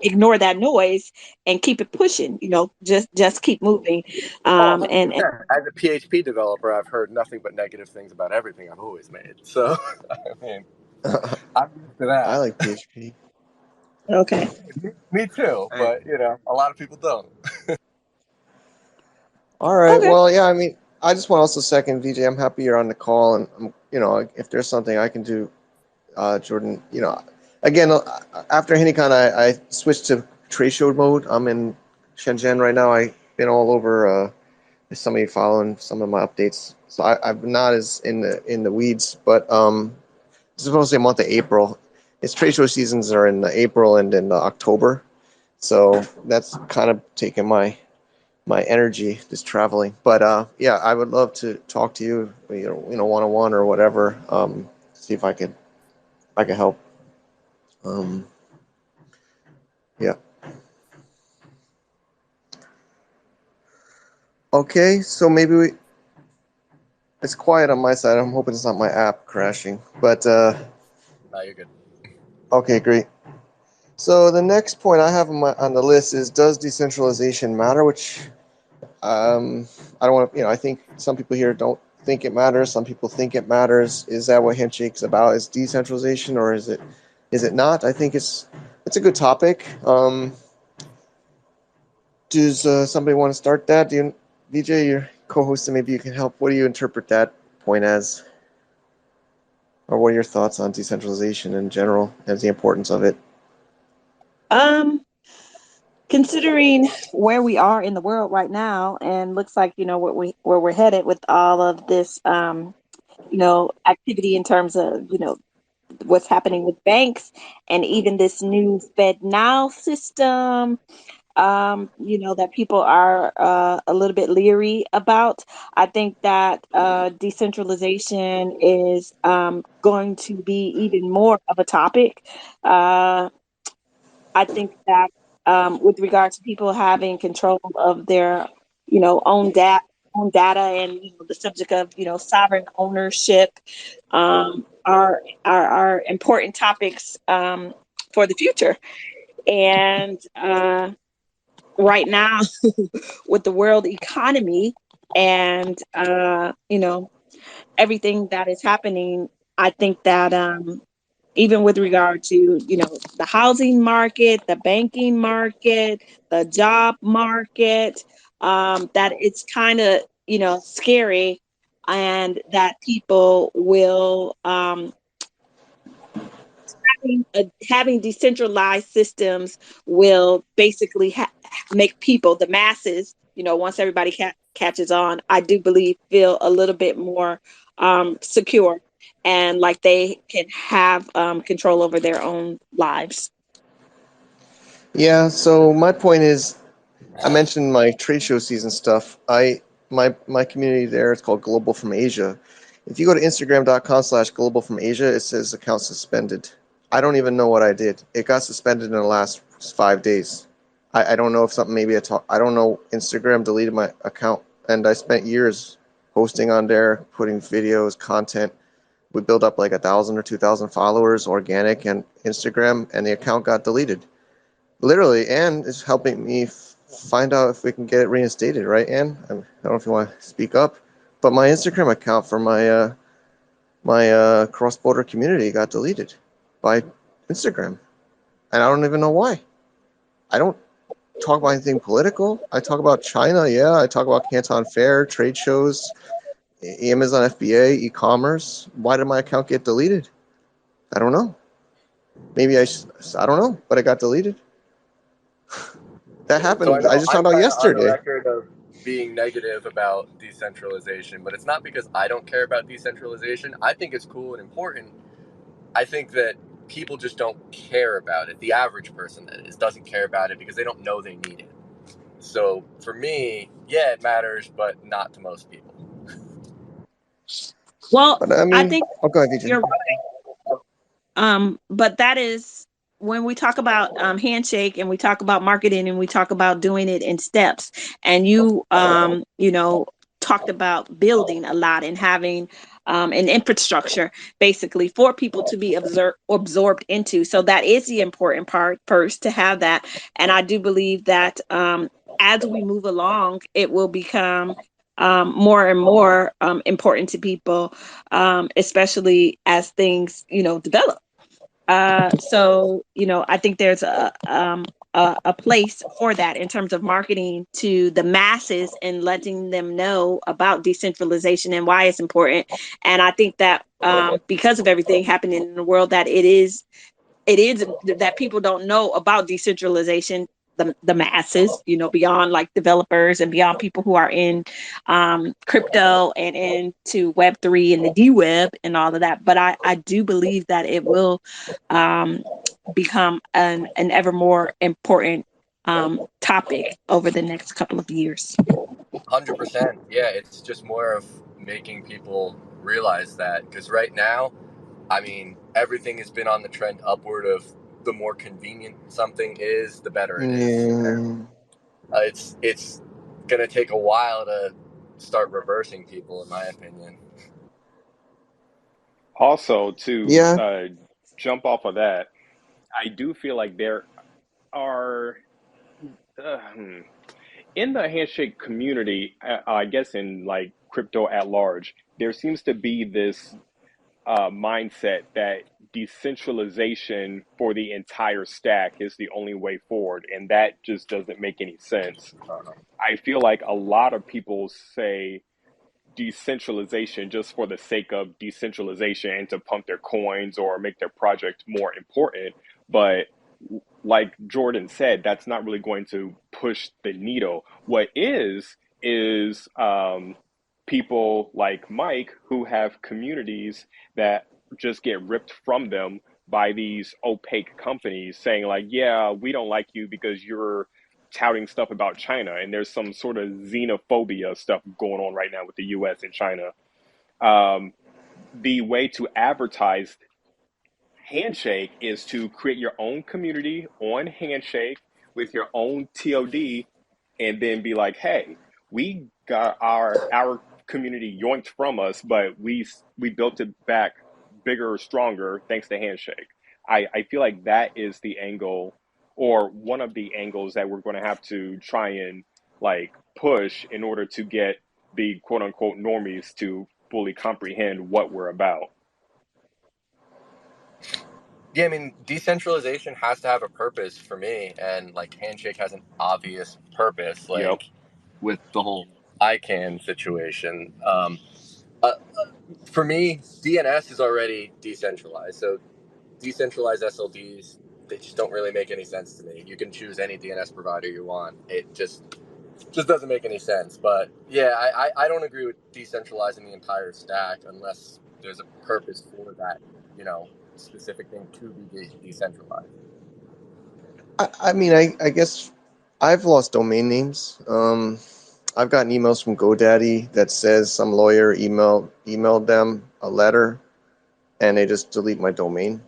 Speaker 2: ignore that noise and keep it pushing, just keep moving.
Speaker 6: Oh,
Speaker 2: And
Speaker 6: 100%. As a PHP developer, I've heard nothing but negative things about everything I've always made. So, I mean, I'm used to
Speaker 1: I
Speaker 6: that.
Speaker 1: like PHP.
Speaker 2: okay.
Speaker 6: Me too,
Speaker 5: Hey,
Speaker 6: but a lot of people don't.
Speaker 1: All right.
Speaker 2: Okay.
Speaker 1: Well, yeah. I mean, I just want to also second VJ. I'm happy you're on the call, and if there's something I can do, Jordan. Again, after Handycon, I switched to trade show mode. I'm in Shenzhen right now. I've been all over. There's somebody following some of my updates, so I'm not as in the weeds. But it's supposed to be a month of April. Its trade show seasons are in April and in October, so that's kind of taking my energy just traveling. But yeah, I would love to talk to you, one on one or whatever. See if I could help. Um, yeah. Okay, so maybe it's quiet on my side. I'm hoping it's not my app crashing. But
Speaker 6: No, you're good.
Speaker 1: okay, great. So the next point I have on the list is, does decentralization matter? Which I don't want to. I think some people here don't think it matters. Some people think it matters. Is that what Handshake's about? Is decentralization, or is it not? I think it's a good topic. Does somebody want to start that? VJ, you're co-hosting. Maybe you can help. What do you interpret that point as, or what are your thoughts on decentralization in general, as the importance of it?
Speaker 2: um Considering where we are in the world right now, and looks like where we're headed with all of this activity in terms of what's happening with banks and even this new Fed Now system. that people are a little bit leery about. I think that decentralization is going to be even more of a topic. Uh, I think that with regard to people having control of their, own data, and the subject of sovereign ownership, are important topics for the future. And right now, with the world economy and everything that is happening, I think that even with regard to the housing market, the banking market, the job market, that it's kind of scary, and that people will having decentralized systems will basically make people, the masses, once everybody catches on, I do believe, feel a little bit more secure, and like they can have control over their own lives.
Speaker 1: Yeah, so my point is, I mentioned my trade show season stuff. My community there is called Global from Asia. If you go to Instagram.com/Global from Asia, it says account suspended. I don't even know what I did. It got suspended in the last 5 days. I don't know if something, maybe I don't know. Instagram deleted my account, and I spent years posting on there, putting videos, content. We built up like 1,000 or 2,000 followers, organic and Instagram, and the account got deleted. Literally, Anne is helping me find out if we can get it reinstated, right, Anne? I don't know if you want to speak up, but my Instagram account for my cross-border community got deleted by Instagram, and I don't even know why. I don't talk about anything political. I talk about China, yeah. I talk about Canton Fair, trade shows, Amazon FBA, e-commerce. Why did my account get deleted? I don't know. Maybe I don't know, but it got deleted. That
Speaker 6: So I
Speaker 1: happened. I
Speaker 6: know
Speaker 1: just
Speaker 6: I'm
Speaker 1: found out
Speaker 6: kind of on the
Speaker 1: yesterday.
Speaker 6: record of being negative about decentralization, but it's not because I don't care about decentralization. I think it's cool and important. I think that people just don't care about it. The average person, that is, doesn't care about it because they don't know they need it. So for me, yeah, it matters, but not to most people.
Speaker 2: Well,
Speaker 1: But I
Speaker 2: I
Speaker 1: mean,
Speaker 2: think
Speaker 1: oh, go ahead, VJ.
Speaker 2: you're but that is when we talk about handshake, and we talk about marketing, and we talk about doing it in steps, and talked about building a lot and having an infrastructure basically for people to be absorbed into. So that is the important part first, to have that. And I do believe that as we move along, it will become more and more important to people, especially as things develop. So I think there's a place for that in terms of marketing to the masses and letting them know about decentralization and why it's important. And I think that because of everything happening in the world, that it is that people don't know about decentralization, the masses, beyond like developers and beyond people who are in crypto and into Web3 and the D Web and all of that. But I do believe that it will become an ever more important topic over the next couple of years.
Speaker 6: 100%. Yeah, it's just more of making people realize that, because right now, I mean, everything has been on the trend upward of the more convenient something is, the better it is.
Speaker 1: Yeah.
Speaker 6: It's gonna take a while to start reversing people, in my opinion.
Speaker 7: Also, to
Speaker 1: Yeah.
Speaker 7: jump off of that, I do feel like there are, uh, hmm, in the handshake community, I guess in like crypto at large, there seems to be this mindset that decentralization for the entire stack is the only way forward, and that just doesn't make any sense. I feel like a lot of people say decentralization just for the sake of decentralization and to pump their coins or make their project more important. But like Jordan said, that's not really going to push the needle. What is people like Mike who have communities that just get ripped from them by these opaque companies saying like, yeah, we don't like you because you're touting stuff about China, and there's some sort of xenophobia stuff going on right now with the U.S. and China. The way to advertise Handshake is to create your own community on Handshake with your own TOD, and then be like, hey, we got our community yoinked from us, but we built it back bigger, stronger thanks to Handshake. I feel like that is the angle, or one of the angles, that we're going to have to try and like push in order to get the quote unquote normies to fully comprehend what we're about.
Speaker 6: Yeah, I mean, decentralization has to have a purpose for me, and like Handshake has an obvious purpose,
Speaker 7: Yep.
Speaker 6: like with the whole ICANN situation. For me, DNS is already decentralized, so decentralized SLDs, they just don't really make any sense to me. You can choose any DNS provider you want. It just doesn't make any sense. But yeah, I don't agree with decentralizing the entire stack unless there's a purpose for that, specific thing to be decentralized.
Speaker 1: I mean, I guess I've lost domain names. I've gotten emails from GoDaddy that says some lawyer emailed them a letter, and they just delete my domain.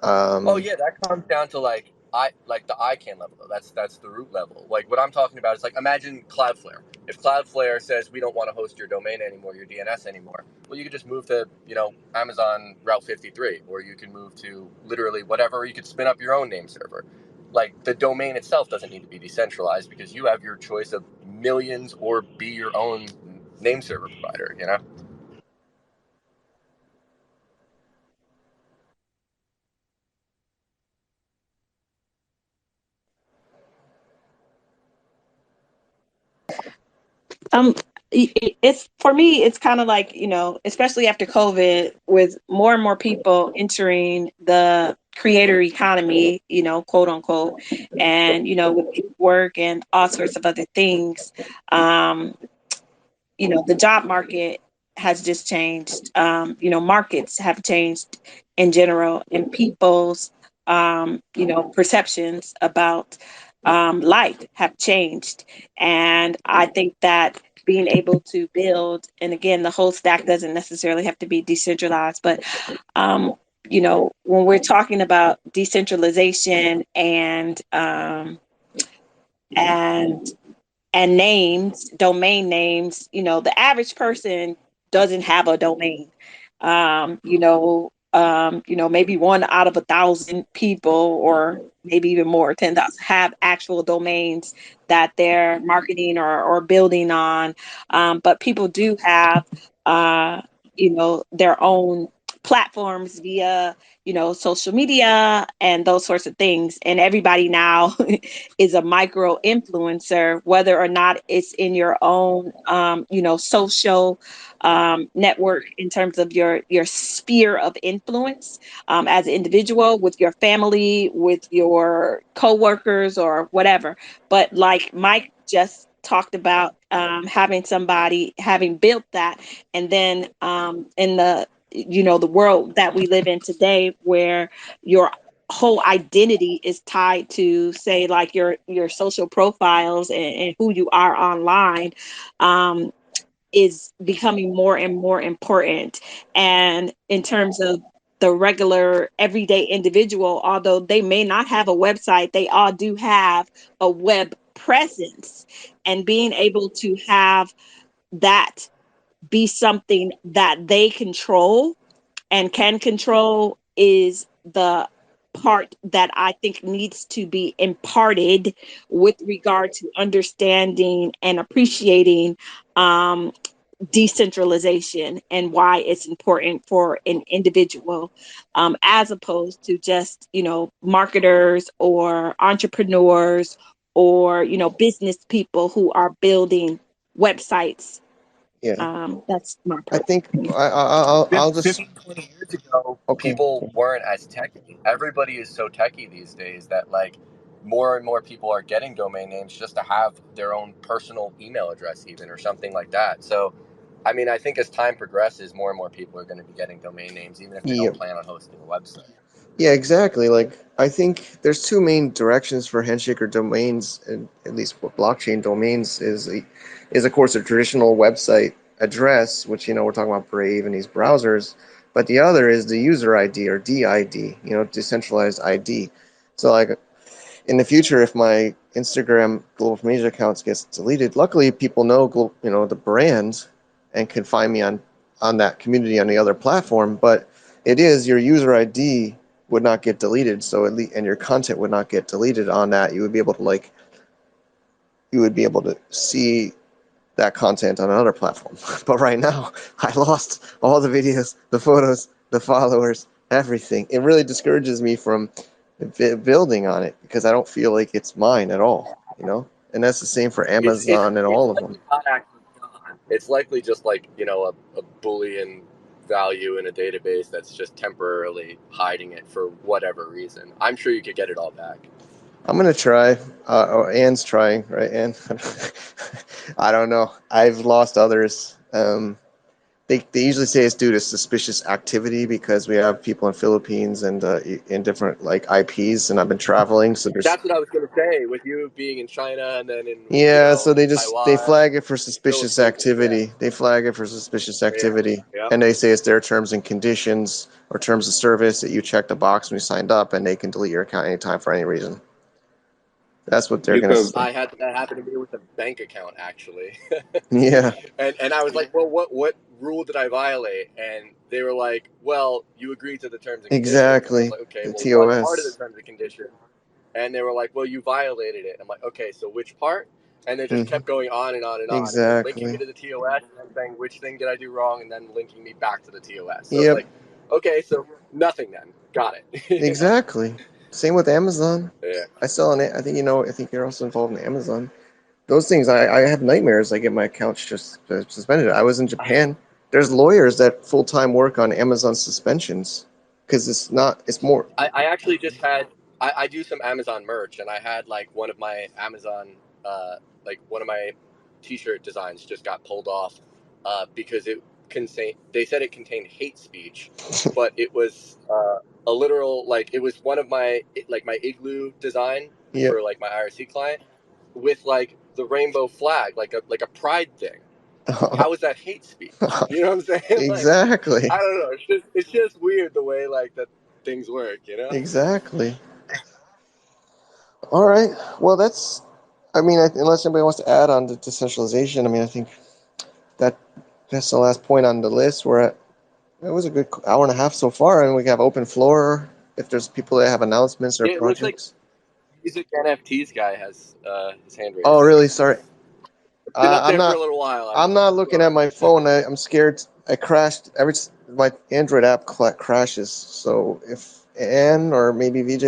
Speaker 6: Oh yeah, that comes down to the ICANN level though. That's the root level. Like what I'm talking about is like, imagine Cloudflare. If Cloudflare says we don't want to host your domain anymore, your DNS anymore, well, you could just move to Amazon Route 53, or you can move to literally whatever. You could spin up your own name server. Like the domain itself doesn't need to be decentralized because you have your choice of millions or be your own name server provider.
Speaker 2: Um, it's for me, it's kind of like, especially after COVID, with more and more people entering the creator economy, quote unquote, and, with work and all sorts of other things. The job market has just changed. Markets have changed in general, and people's, perceptions about life have changed. And I think that being able to build, and again, the whole stack doesn't necessarily have to be decentralized, but when we're talking about decentralization and names, domain names, the average person doesn't have a domain. Maybe 1 out of 1,000 people, or maybe even more, 10,000, have actual domains that they're marketing or building on. But people do have, their own platforms via social media and those sorts of things, and everybody now is a micro influencer, whether or not it's in your own social network, in terms of your sphere of influence, as an individual, with your family, with your coworkers, or whatever. But like Mike just talked about, having built that, and then in the world that we live in today, where your whole identity is tied to, say, like your social profiles and who you are online, is becoming more and more important. And in terms of the regular everyday individual, although they may not have a website, they all do have a web presence, and being able to have that be something that they control and can control is the part that I think needs to be imparted with regard to understanding and appreciating decentralization, and why it's important for an individual, as opposed to just, marketers or entrepreneurs, or, business people who are building websites.
Speaker 1: Yeah,
Speaker 2: That's my
Speaker 1: I
Speaker 2: purpose.
Speaker 1: think I'll just
Speaker 6: 15, 20 years ago,
Speaker 1: okay.
Speaker 6: people weren't as techy. Everybody is so techy these days that like more and more people are getting domain names just to have their own personal email address even, or something like that. So, I mean, I think as time progresses, more and more people are going to be getting domain names, even if they
Speaker 1: Yeah,
Speaker 6: don't plan on hosting a website.
Speaker 1: Yeah, exactly. Like, I think there's two main directions for Handshake or domains, and at least what blockchain domains is of course a traditional website address, which we're talking about Brave and these browsers, but the other is the user ID or DID, decentralized ID. So like in the future, if my Instagram Global from Asia accounts gets deleted, luckily people know the brand and can find me on that community on the other platform. But it is your user ID would not get deleted, so at least and your content would not get deleted on that. You would be able to see that content on another platform. But right now, I lost all the videos, the photos, the followers, everything. It really discourages me from building on it because I don't feel like it's mine at all. And that's the same for Amazon and
Speaker 6: It's
Speaker 1: all of
Speaker 6: likely
Speaker 1: them.
Speaker 6: not actually gone. It's likely just like a Boolean value in a database that's just temporarily hiding it for whatever reason. I'm sure you could get it all back.
Speaker 1: I'm gonna try. Anne's trying, right? Anne? I don't know. I've lost others. They usually say it's due to suspicious activity because we have people in Philippines and in different like IPs, and I've been traveling, so there's
Speaker 6: That's what I was going to say. With you being in China and then in
Speaker 1: yeah, so they
Speaker 6: Taiwan,
Speaker 1: flag it for suspicious
Speaker 6: Philippines,
Speaker 1: activity. They flag it for suspicious activity,
Speaker 6: yeah.
Speaker 1: and they say it's their terms and conditions or terms of service that you checked the box when you signed up, and they can delete your account anytime for any reason. That's what they're gonna say.
Speaker 6: I had that happen to me with a bank account actually,
Speaker 1: Yeah,
Speaker 6: and I was like, well, what rule did I violate? And they were like, well, you agreed to the terms and conditions, and I was
Speaker 1: exactly.
Speaker 6: like, okay,
Speaker 1: The
Speaker 6: well, what part of the
Speaker 1: TOS.
Speaker 6: terms and conditions? And they were like, well, you violated it. I'm like, okay, so which part? And they just
Speaker 1: Hmm.
Speaker 6: kept going on and on and on, and then linking me
Speaker 1: Exactly.
Speaker 6: to the TOS, and then saying which thing did I do wrong, and then linking me back to the TOS. So it's
Speaker 1: Yep.
Speaker 6: like, okay, so nothing then, got it.
Speaker 1: Exactly. Same with Amazon.
Speaker 6: Yeah.
Speaker 1: I sell on it. I think I think you're also involved in Amazon. Those things, I have nightmares. I get my accounts just suspended. I was in Japan. There's lawyers that full time work on Amazon suspensions because it's more.
Speaker 6: I actually just had I do some Amazon merch, and I had like one of my Amazon one of my T-shirt designs just got pulled off because they said it contained hate speech, but it was a literal it was one of my igloo design
Speaker 1: Yeah.
Speaker 6: for like my IRC client with like the rainbow flag like a pride thing. How is that hate speech? You know what I'm saying? Like
Speaker 1: Exactly.
Speaker 6: I don't know. It's just weird the way like that things work.
Speaker 1: Exactly. All right. Well, that's. I mean, unless anybody wants to add on to decentralization, I mean, I think that that's the last point on the list. It was a good hour and a half so far, and we have open floor if there's people that have announcements or
Speaker 6: Yeah, it looks like
Speaker 1: projects.
Speaker 6: music NFTs guy has his hand
Speaker 1: Oh,
Speaker 6: raised.
Speaker 1: really? Sorry.
Speaker 6: It's been up
Speaker 1: I'm
Speaker 6: there for a
Speaker 1: not.
Speaker 6: little while.
Speaker 1: I'm not looking at my phone. I'm scared. I crashed. My Android app crashes. So if Anne or maybe VJ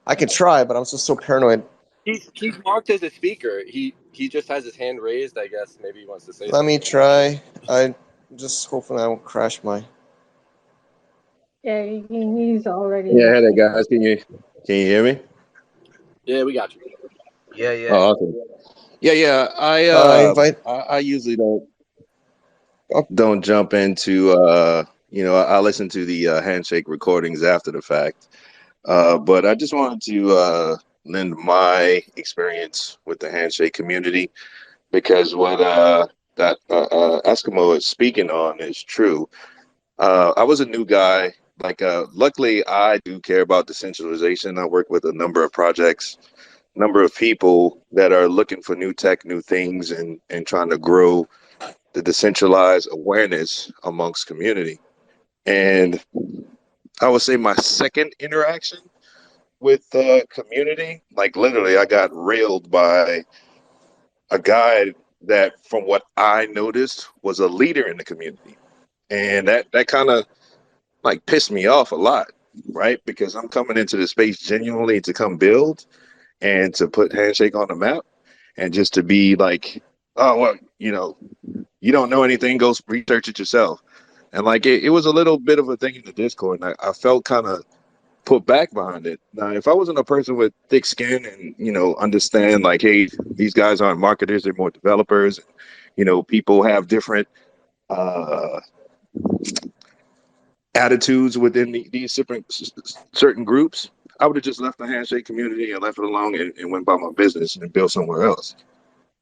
Speaker 1: I can try, but I'm just so paranoid.
Speaker 6: He's marked as a speaker. He just has his hand raised. I guess maybe he wants to say
Speaker 1: Let me
Speaker 6: something. I'm not sure.
Speaker 1: try. I just hopefully I won't crash my.
Speaker 3: Yeah, he's already.
Speaker 8: Yeah, hey there, guys. Can you hear me?
Speaker 6: Yeah, we got you.
Speaker 5: Yeah.
Speaker 8: Oh, awesome. Yeah.
Speaker 1: Invite.
Speaker 8: I usually don't jump into I listen to the handshake recordings after the fact. But I just wanted to lend my experience with the handshake community because what that Eskimo is speaking on is true. I was a new guy. Luckily, I do care about decentralization. I work with a number of projects, number of people that are looking for new tech, new things, and trying to grow the decentralized awareness amongst community. And I would say my second interaction with community, like literally, I got railed by a guy that, from what I noticed, was a leader in the community, and that kind of like pissed me off a lot, right? Because I'm coming into the space genuinely to come build and to put Handshake on the map, and just to be like, oh well, you don't know anything, go research it yourself. And like it was a little bit of a thing in the Discord, and I felt kind of put back behind it. Now, if I wasn't a person with thick skin and understand like, hey, these guys aren't marketers, they're more developers. People have different attitudes within these certain groups, I would have just left the Handshake community and left it alone and went about my business and built somewhere else.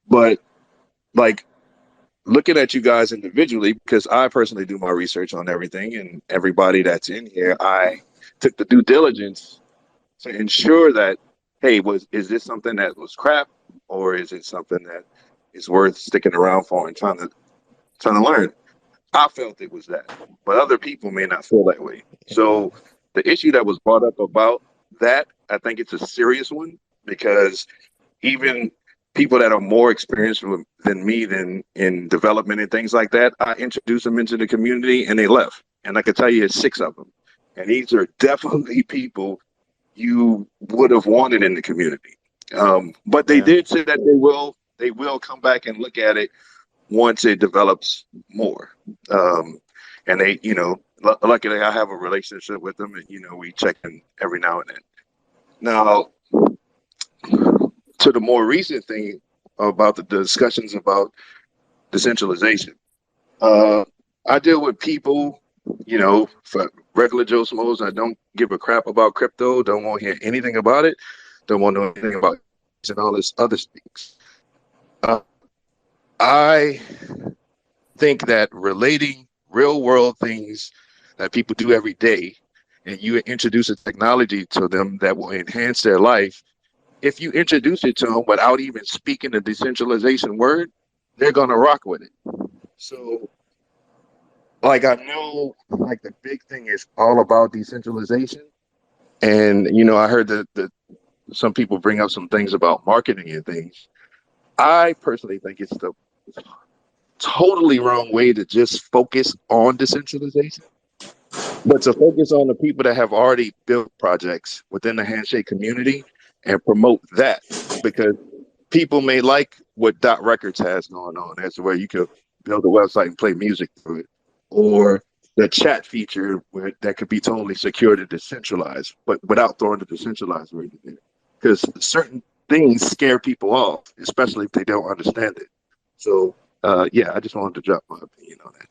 Speaker 8: But like looking at you guys individually, because I personally do my research on everything and everybody that's in here, I took the due diligence to ensure that, hey, is this something that was crap, or is it something that is worth sticking around for and trying to learn? I felt it was that, but other people may not feel that way. So the issue that was brought up about that, I think it's a serious one, because even people that are more experienced than me in development and things like that, I introduced them into the community and they left. And I can tell you, it's 6 of them. And these are definitely people you would have wanted in the community. But they did say that they will come back and look at it once it develops more. And they, luckily I have a relationship with them, and we check in every now and then. Now, to the more recent thing about the discussions about decentralization, I deal with people, for regular Joe Schmoes that don't give a crap about crypto, don't want to hear anything about it, don't want to know anything about it, and all this other things. I think that relating real world things that people do every day, and you introduce a technology to them that will enhance their life, if you introduce it to them without even speaking the decentralization word, they're going to rock with it. So, like, I know, like, the big thing is all about decentralization. And, I heard that some people bring up some things about marketing and things. I personally think it's the totally wrong way to just focus on decentralization, but to focus on the people that have already built projects within the Handshake community and promote that, because people may like what Dot Records has going on. That's where you could build a website and play music through it, or the chat feature that could be totally secured and decentralized, but without throwing the decentralized word in there, because certain things scare people off, especially if they don't understand it. So, yeah, I just wanted to drop my opinion on that.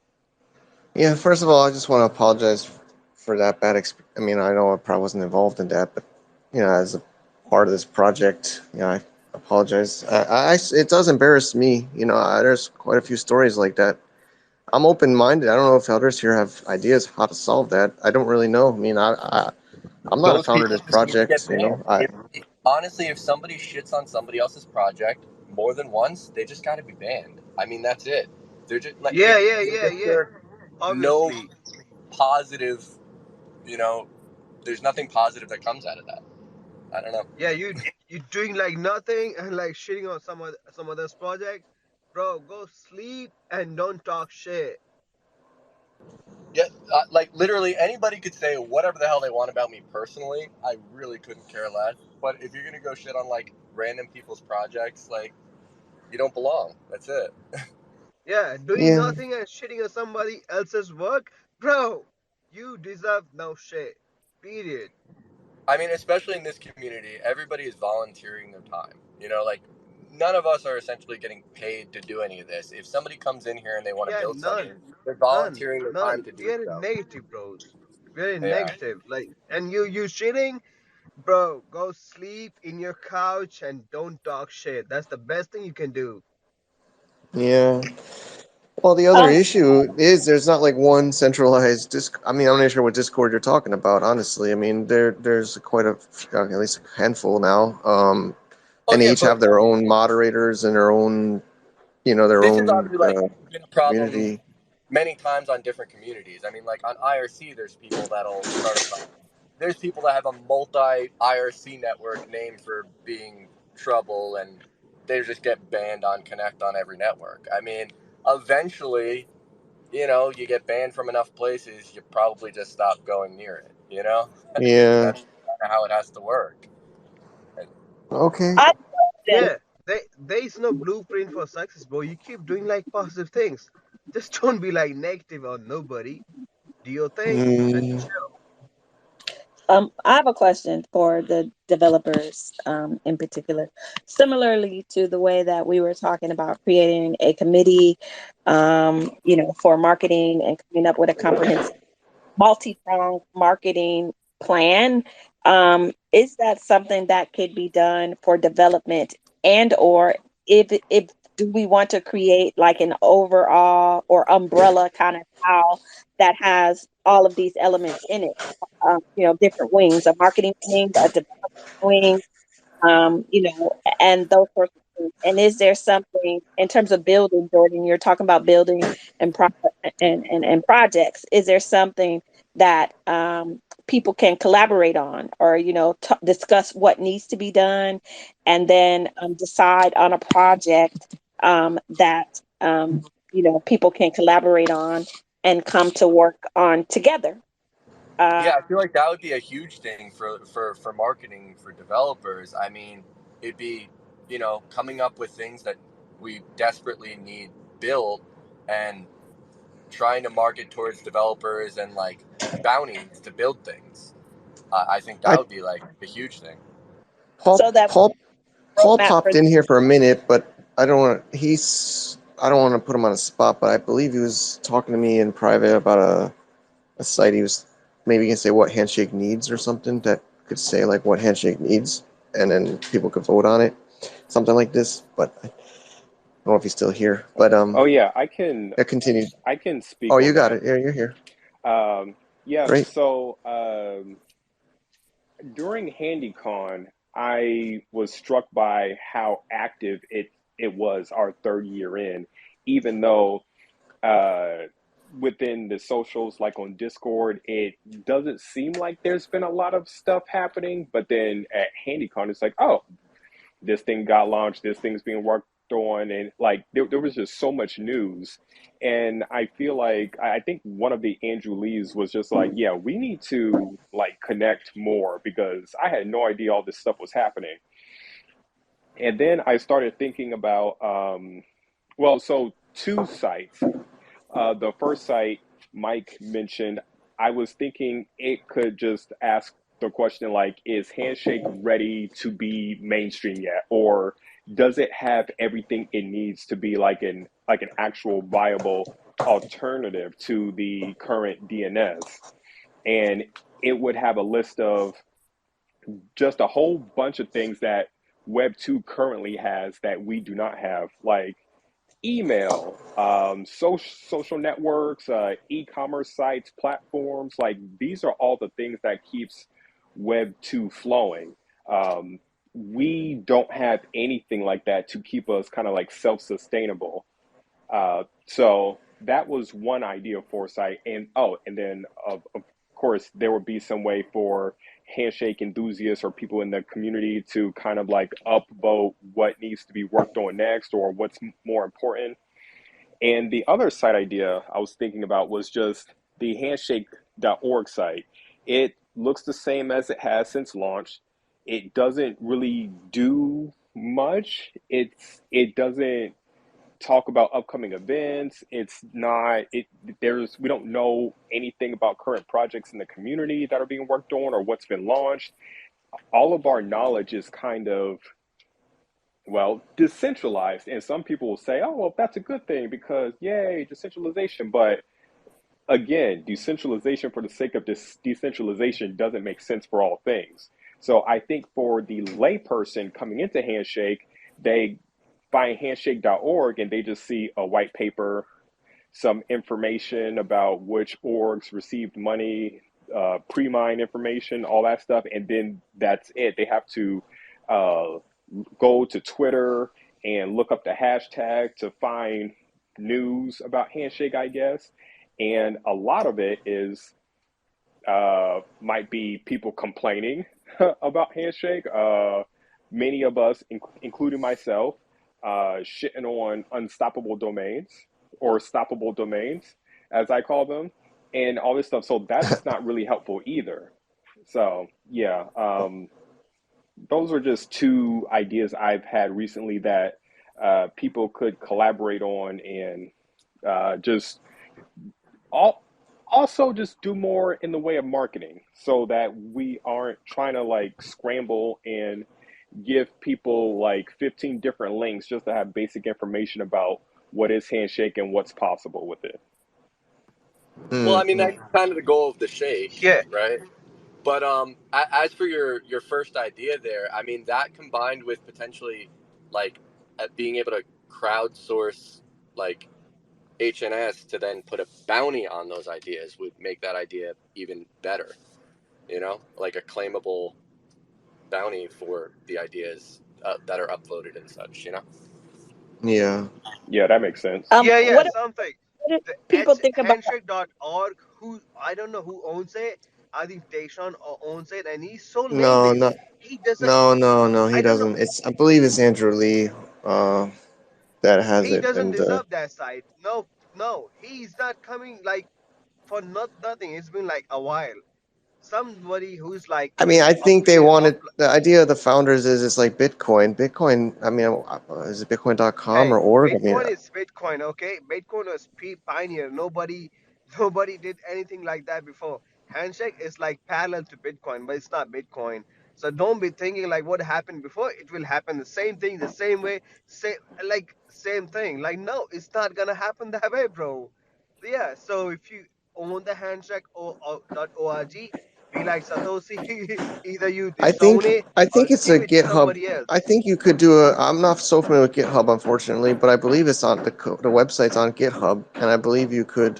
Speaker 1: Yeah, first of all, I just want to apologize for that bad experience. I mean, I know I probably wasn't involved in that, but as a part of this project, I apologize. It does embarrass me. There's quite a few stories like that. I'm open-minded. I don't know if others here have ideas how to solve that. I don't really know. I mean, I'm not a
Speaker 6: Those
Speaker 1: founder of
Speaker 6: people
Speaker 1: this
Speaker 6: just need to
Speaker 1: project.
Speaker 6: get banned. Honestly, if somebody shits on somebody else's project more than once, they just got to be banned. I mean, that's it. They're just like,
Speaker 5: Yeah.
Speaker 6: no
Speaker 5: Obviously.
Speaker 6: positive, there's nothing positive that comes out of that. I don't know.
Speaker 5: Yeah, you doing like nothing and like shitting on some other's project, bro. Go sleep and don't talk shit.
Speaker 6: Yeah, like literally anybody could say whatever the hell they want about me personally. I really couldn't care less. But if you're gonna go shit on like random people's projects, like you don't belong. That's it.
Speaker 5: Yeah, doing
Speaker 1: Yeah,
Speaker 5: nothing and shitting on somebody else's work, bro. You deserve no shit. Period.
Speaker 6: I mean, especially in this community, everybody is volunteering their time. Like none of us are essentially getting paid to do any of this. If somebody comes in here and they want to
Speaker 5: Yeah,
Speaker 6: build something,
Speaker 5: none,
Speaker 6: they're volunteering their time
Speaker 5: none.
Speaker 6: to do
Speaker 5: Very
Speaker 6: so.
Speaker 5: negative, bros. Very
Speaker 6: Yeah.
Speaker 5: negative. Like, and you shitting, bro. Go sleep in your couch and don't talk shit. That's the best thing you can do.
Speaker 1: yeah. Well, the other issue is there's not like one centralized I mean, I'm not sure what Discord you're talking about, honestly. I mean, there's quite at least a handful now,
Speaker 6: Oh
Speaker 1: and they
Speaker 6: yeah,
Speaker 1: each
Speaker 6: but
Speaker 1: have their own moderators and their own, their
Speaker 6: this is
Speaker 1: own
Speaker 6: obviously like been a problem
Speaker 1: community.
Speaker 6: many times on different communities. I mean, like on IRC, there's people that'll start a problem. There's people that have a multi IRC network named for being trouble, and they just get banned on Connect on every network. I mean, eventually, you get banned from enough places, you probably just stop going near it.
Speaker 1: Yeah.
Speaker 6: That's kind of how it has to work.
Speaker 1: Okay.
Speaker 2: I
Speaker 5: Yeah, there is no blueprint for success, bro. You keep doing like positive things. Just don't be like negative on nobody. Do your thing and
Speaker 1: Mm,
Speaker 5: chill.
Speaker 2: I have a question for the developers in particular. Similarly to the way that we were talking about creating a committee, for marketing and coming up with a comprehensive multi-pronged marketing plan. Is that something that could be done for development, and or if do we want to create like an overall or umbrella kind of how that has all of these elements in it? Different wings, a marketing wing, a development wing, and those sorts of things. And is there something in terms of building, Jordan? You're talking about building and and projects. Is there something that people can collaborate on, or discuss what needs to be done, and then decide on a project that people can collaborate on and come to work on together?
Speaker 6: Yeah, I feel like that would be a huge thing for marketing for developers. I mean, it'd be, coming up with things that we desperately need built and trying to market towards developers and like bounties to build things. I think that
Speaker 1: I
Speaker 6: would be like a huge thing.
Speaker 1: Paul
Speaker 2: So that
Speaker 1: Paul Paul
Speaker 2: roadmap for
Speaker 1: popped in here for a minute, but I don't want to put him on a spot, but I believe he was talking to me in private about a site. He was maybe gonna say what Handshake needs or something that could say like what Handshake needs, and then people could vote on it, something like this. But I don't know if he's still here. But
Speaker 7: Oh yeah, I can
Speaker 1: it continued.
Speaker 7: I can
Speaker 1: Oh,
Speaker 7: speak
Speaker 1: you
Speaker 7: on
Speaker 1: got
Speaker 7: that.
Speaker 1: it. Yeah, you're here.
Speaker 7: Yeah,
Speaker 1: Great.
Speaker 7: so during Handycon, I was struck by how active it was our third year in, even though uh, within the socials, like on Discord, it doesn't seem like there's been a lot of stuff happening. But then at Handycon, it's like, oh, this thing got launched, this thing's being worked on, and like there was just so much news. And I feel like I think one of the Andrew Lees was just like, yeah, we need to like connect more because I had no idea all this stuff was happening. And then I started thinking about so two sites. The first site Mike mentioned, I was thinking it could just ask the question like, is Handshake ready to be mainstream yet, or does it have everything it needs to be like an actual viable alternative to the current DNS? And it would have a list of just a whole bunch of things that Web 2 currently has that we do not have, like email, social networks, e-commerce sites, platforms. Like these are all the things that keeps Web 2 flowing. We don't have anything like that to keep us kind of like self-sustainable. So that was one idea of foresight. And and then of course there would be some way for handshake enthusiasts or people in the community to kind of like upvote what needs to be worked on next or what's more important. And the other site idea I was thinking about was just the Handshake.org site. It looks the same as it has since launch. It doesn't really do much. It doesn't talk about upcoming events. It's not it there's we don't know anything about current projects in the community that are being worked on or what's been launched. All of our knowledge is kind of decentralized. And some people will say, oh, well, that's a good thing because, yay, decentralization. But again, decentralization for the sake of this decentralization doesn't make sense for all things. So I think for the layperson coming into Handshake, they find handshake.org and they just see a white paper, some information about which orgs received money, pre-mine information, all that stuff, and then that's it. They have to uh, go to Twitter and look up the hashtag to find news about Handshake, I guess. And a lot of it is might be people complaining about Handshake. Many of us, including myself, shitting on unstoppable domains or stoppable domains, as I call them, and all this stuff. So that's not really helpful either. So yeah, those are just two ideas I've had recently that people could collaborate on and just all, also just do more in the way of marketing so that we aren't trying to like scramble and give people like 15 different links just to have basic information about what is Handshake and what's possible with it.
Speaker 6: Well, I mean,
Speaker 1: Mm-hmm.
Speaker 6: that's kind of the goal of the shake,
Speaker 5: Yeah.
Speaker 6: right? But as for your first idea there, I mean, that combined with potentially like being able to crowdsource like HNS to then put a bounty on those ideas would make that idea even better. You know, like a claimable bounty for the ideas that are uploaded and such. You know.
Speaker 1: Yeah.
Speaker 7: Yeah, that makes sense.
Speaker 5: Yeah,
Speaker 2: What
Speaker 5: something.
Speaker 2: do
Speaker 5: The
Speaker 2: people think about?
Speaker 5: handshake.org, who I don't know who owns it. I think Deshaun owns it, and he's so
Speaker 1: No,
Speaker 5: lazy.
Speaker 1: no,
Speaker 5: He doesn't.
Speaker 1: no. He
Speaker 5: I don't know.
Speaker 1: doesn't. I believe it's Andrew Lee that has
Speaker 5: He
Speaker 1: it,
Speaker 5: doesn't
Speaker 1: and
Speaker 5: deserve that site. No, no, he's not coming like for nothing. It's been like a while. Somebody who's like
Speaker 1: I mean, I
Speaker 5: up
Speaker 1: think they
Speaker 5: here, up.
Speaker 1: wanted the idea of the founders is it's like Bitcoin. Bitcoin. I mean, is it Bitcoin.com or
Speaker 5: Hey,
Speaker 1: org? I mean,
Speaker 5: Bitcoin is Bitcoin, okay? Bitcoin was pioneer. Nobody did anything like that before. Handshake is like parallel to Bitcoin, but it's not Bitcoin. So don't be thinking like what happened before. It will happen the same thing, the same way, same thing. Like no, it's not gonna happen that way, bro. Yeah. So if you own the handshake .org, be like Satoshi. Either you
Speaker 1: I
Speaker 5: disown
Speaker 1: think
Speaker 5: it
Speaker 1: I
Speaker 5: or
Speaker 1: think it's a
Speaker 5: give it to
Speaker 1: GitHub.
Speaker 5: somebody else.
Speaker 1: I think you could do a. I'm not so familiar with GitHub, unfortunately, but I believe it's on the website's on GitHub, and I believe you could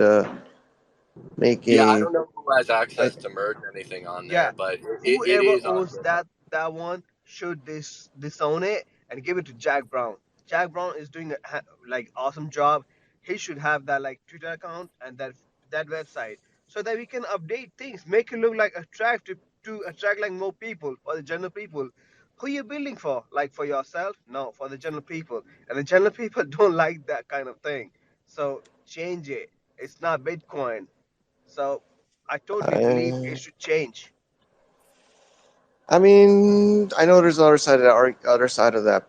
Speaker 1: make
Speaker 6: Yeah, I
Speaker 1: a.
Speaker 6: don't know who has
Speaker 1: I,
Speaker 6: access to merge anything on
Speaker 5: Yeah,
Speaker 6: there, but it
Speaker 5: whoever
Speaker 6: is on
Speaker 5: owns
Speaker 6: GitHub.
Speaker 5: that one should disown it and give it to Jack Brown. Jack Brown is doing a like awesome job. He should have that like Twitter account and that website so that we can update things, make it look like attractive to attract like more people for the general people. Who you building for? Like for yourself? No, for the general people. And the general people don't like that kind of thing. So change it. It's not Bitcoin. So I totally believe it
Speaker 1: I,
Speaker 5: should change.
Speaker 1: I mean, I know there's other side of that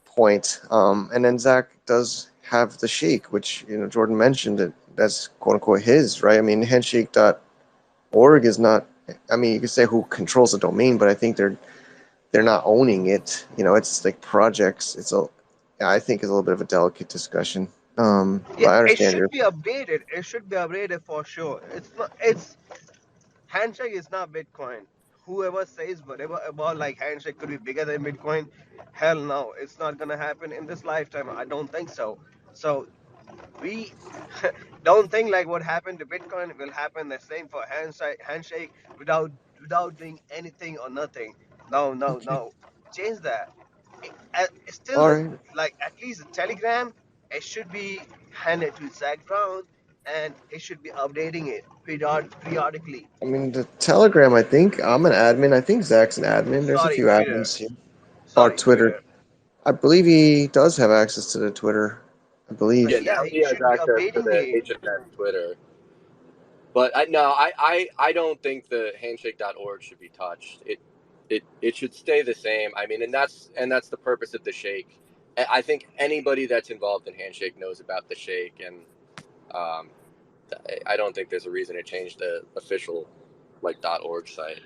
Speaker 1: point. And then Zach does have the shake, which Jordan mentioned it. That's quote unquote his, right? I mean, Handshake.org is not. I mean, you could say who controls the domain, but I think they're not owning it. It's like projects. I think it's a little bit of a delicate discussion. But
Speaker 5: Yeah,
Speaker 1: I
Speaker 5: it
Speaker 1: understand
Speaker 5: should
Speaker 1: your.
Speaker 5: be updated. It should be updated for sure. It's not. It's Handshake is not Bitcoin. Whoever says whatever about like Handshake could be bigger than Bitcoin, hell no, it's not gonna happen in this lifetime. I don't think so. So we don't think like what happened to Bitcoin will happen the same for Handshake without doing anything or nothing. No, no,
Speaker 1: Okay.
Speaker 5: no. Change that. Still
Speaker 1: All right.
Speaker 5: like at least the Telegram, it should be handed to Zach Brown, and it should be updating it periodically.
Speaker 1: I mean, the Telegram. I think I'm an admin. I think Zach's an admin. There's a
Speaker 5: Sorry,
Speaker 1: few
Speaker 5: Twitter.
Speaker 1: admins here. Or
Speaker 5: Sorry,
Speaker 1: Twitter.
Speaker 5: Twitter.
Speaker 1: I believe he does have access to the Twitter. I believe.
Speaker 6: Yeah,
Speaker 5: Yeah,
Speaker 6: now
Speaker 5: he
Speaker 6: he has
Speaker 5: should be
Speaker 6: access to
Speaker 5: updating
Speaker 6: the
Speaker 5: it.
Speaker 6: HNS Twitter. But I don't think the handshake.org should be touched. It should stay the same. I mean, and that's the purpose of the shake. I think anybody that's involved in Handshake knows about the shake, and um, I don't think there's a reason to change the official like .org site.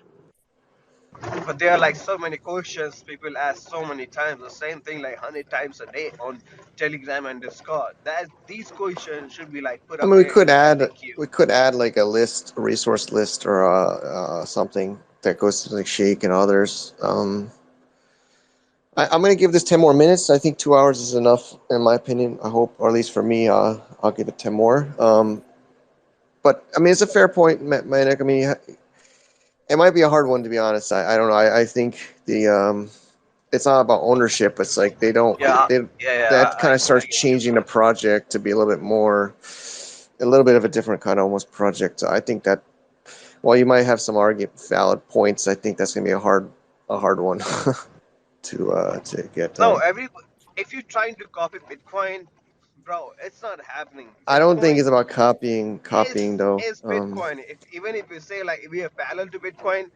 Speaker 5: But there are like so many questions people ask so many times, the same thing like 100 times a day on Telegram and Discord. That these questions should be like put
Speaker 1: I mean, we
Speaker 5: away
Speaker 1: could
Speaker 5: in
Speaker 1: add
Speaker 5: FAQ.
Speaker 1: we could add like a list, a resource list, or something that goes to like Shake and others. I'm gonna give this 10 more minutes. I think 2 hours is enough, in my opinion. I hope, or at least for me, I'll give it 10 more. But I mean, it's a fair point, Manik. I mean, it might be a hard one to be honest. I don't know. I think it's not about ownership. It's like
Speaker 5: Yeah,
Speaker 1: they that kind of starts
Speaker 5: I get your
Speaker 1: changing the
Speaker 5: point.
Speaker 1: project to be a little bit of a different kind of almost project. So I think that while you might have some valid points, I think that's gonna be a hard one to get
Speaker 5: No,
Speaker 1: done.
Speaker 5: if you're trying to copy Bitcoin, bro, it's not happening.
Speaker 1: I don't think
Speaker 5: Bitcoin
Speaker 1: it's about copying though.
Speaker 5: is Bitcoin. Even if you say like we are parallel to Bitcoin,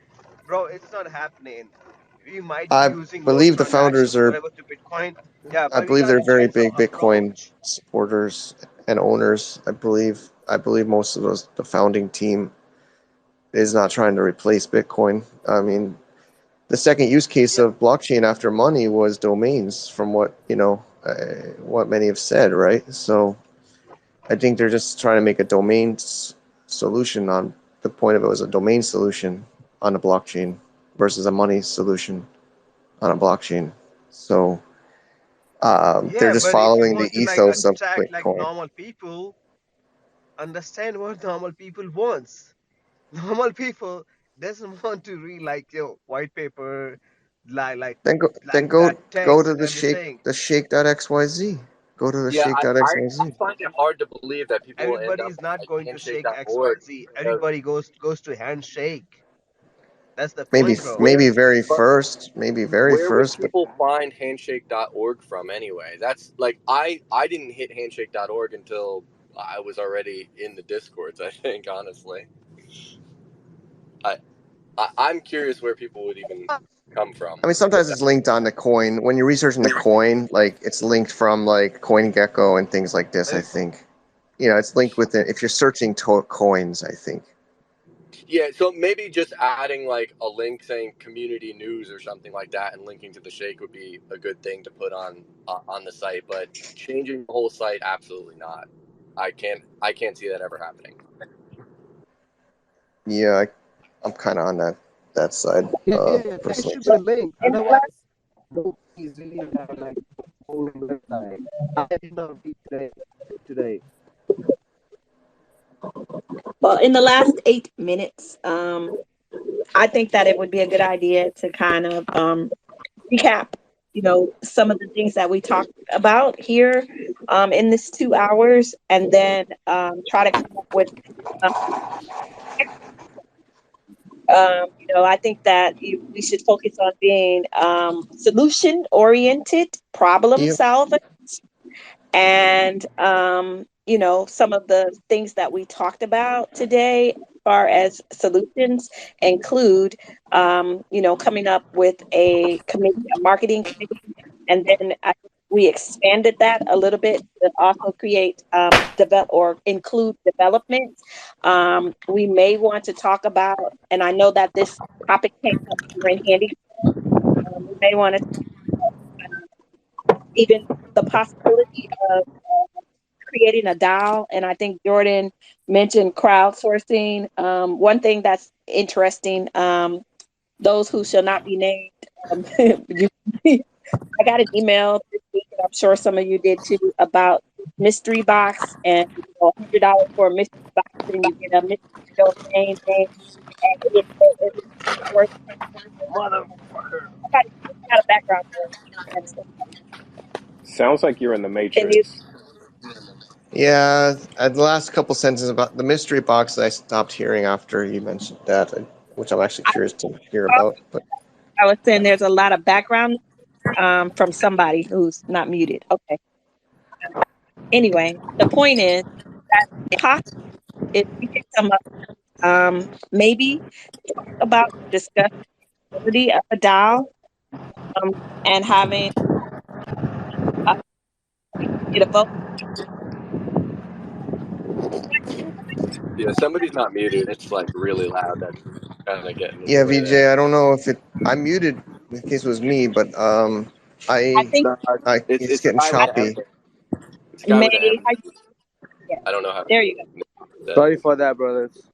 Speaker 5: bro, it's not happening. We might be
Speaker 1: I
Speaker 5: using more
Speaker 1: believe the founders
Speaker 5: transactions,
Speaker 1: are.
Speaker 5: whatever, to Bitcoin. Yeah,
Speaker 1: I
Speaker 5: but we
Speaker 1: believe
Speaker 5: gotta
Speaker 1: they're very
Speaker 5: change
Speaker 1: big
Speaker 5: our
Speaker 1: Bitcoin
Speaker 5: approach.
Speaker 1: supporters and owners. I believe most of the founding team is not trying to replace Bitcoin. I mean, the second use case
Speaker 5: Yeah,
Speaker 1: of blockchain after money was domains, from what many have said, right? So I think they're just trying to make a domain solution on the point of it was a domain solution on a blockchain versus a money solution on a blockchain. So they're
Speaker 5: Yeah,
Speaker 1: just
Speaker 5: but if you
Speaker 1: following the
Speaker 5: want to like
Speaker 1: ethos of
Speaker 5: attract like
Speaker 1: Bitcoin.
Speaker 5: normal people, understand what normal people wants. Normal people doesn't want to read like your white paper, like
Speaker 1: Then go
Speaker 5: like that
Speaker 1: go
Speaker 5: text
Speaker 1: to
Speaker 5: and everything.
Speaker 1: the shake.xyz. Go to the
Speaker 6: Yeah, I
Speaker 1: shake.xyz.
Speaker 6: find it hard to believe that people will end
Speaker 5: Everybody
Speaker 6: up
Speaker 5: is
Speaker 6: on
Speaker 5: not
Speaker 6: like
Speaker 5: going to shake
Speaker 6: handshake.org.
Speaker 5: XYZ. Everybody goes to handshake. That's the
Speaker 1: Maybe
Speaker 5: point, bro.
Speaker 6: Where, but
Speaker 1: maybe very
Speaker 6: where would
Speaker 1: first, but
Speaker 6: people find handshake.org from anyway? That's like I didn't hit handshake.org until I was already in the discords, I think, honestly. I, I'm curious where people would even come from
Speaker 1: I mean
Speaker 6: with
Speaker 1: sometimes
Speaker 6: that.
Speaker 1: it's linked on the coin. When you're researching the coin, like it's linked from like CoinGecko and things like this, I think. You know, it's linked with it if you're searching coins, I think.
Speaker 6: Yeah, so maybe just adding like a link saying community news or something like that and linking to the shake would be a good thing to put on the site, but changing the whole site, absolutely not. I can't see that ever happening.
Speaker 1: Yeah, I'm kind of on that side
Speaker 5: Yeah, yeah, there
Speaker 1: personally
Speaker 5: should be
Speaker 1: too.
Speaker 5: a link.
Speaker 2: In the
Speaker 5: Otherwise,
Speaker 2: last,
Speaker 5: nobody's really gonna have like own website. I did not read today.
Speaker 2: well, in the last 8 minutes, I think that it would be a good idea to kind of recap, some of the things that we talked about here in this 2 hours, and then try to come up with um, I think that we should focus on being solution oriented, problem
Speaker 1: Yep.
Speaker 2: solving, and some of the things that we talked about today as far as solutions include coming up with a committee, a marketing committee, and then we expanded that a little bit to also create develop or include development. We may want to talk about, and I know that this topic came up during Handy. We may want to even the possibility of creating a DAO. And I think Jordan mentioned crowdsourcing. One thing that's interesting, those who shall not be named, I got an email this week, and I'm sure some of you did too, about mystery box, and $100 for a mystery box, and you get a mystery domain name, and it's worth
Speaker 5: Motherfucker.
Speaker 2: got a background noise.
Speaker 7: Sounds like you're in the
Speaker 2: Can you?
Speaker 7: Matrix.
Speaker 1: Yeah, the last couple sentences about the mystery box I stopped hearing after you mentioned that, which I'm actually curious to hear about. But
Speaker 2: I was saying there's a lot of background from somebody who's not muted. Okay. Anyway, the point is that possibly if we could come up, maybe about discussability of a DAO, and having uh, get a vote.
Speaker 6: Yeah, somebody's not muted. It's like really loud. That's kind of getting in the
Speaker 1: yeah,
Speaker 6: way there.
Speaker 1: VJ, I don't know if I muted in case it was me, but
Speaker 2: I
Speaker 1: I
Speaker 2: think
Speaker 6: No, it's
Speaker 1: it's
Speaker 6: it's the
Speaker 1: getting
Speaker 6: guy with
Speaker 2: I
Speaker 6: the M.
Speaker 1: choppy.
Speaker 6: It's the guy
Speaker 2: may.
Speaker 6: with the M.
Speaker 2: Yeah,
Speaker 6: I don't know how
Speaker 2: there you go.
Speaker 6: that.
Speaker 5: Sorry for that, brothers.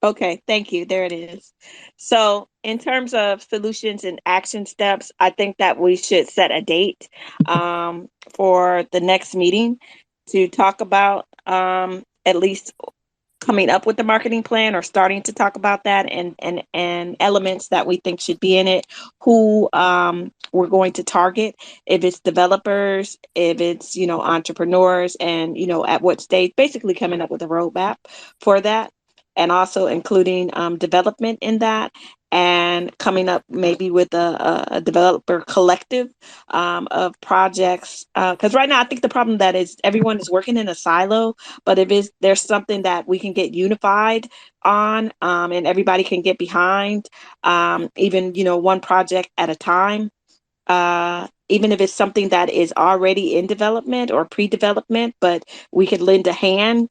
Speaker 2: Okay, thank you. There it is. So, in terms of solutions and action steps, I think that we should set a date for the next meeting to talk about at least coming up with the marketing plan or starting to talk about that, and elements that we think should be in it, who we're going to target, if it's developers, if it's entrepreneurs, and at what stage, basically coming up with a roadmap for that, and also including development in that, and coming up maybe with a developer collective of projects, because right now I think the problem that is everyone is working in a silo. But if there's something that we can get unified on, and everybody can get behind, even one project at a time, even if it's something that is already in development or pre-development, but we could lend a hand.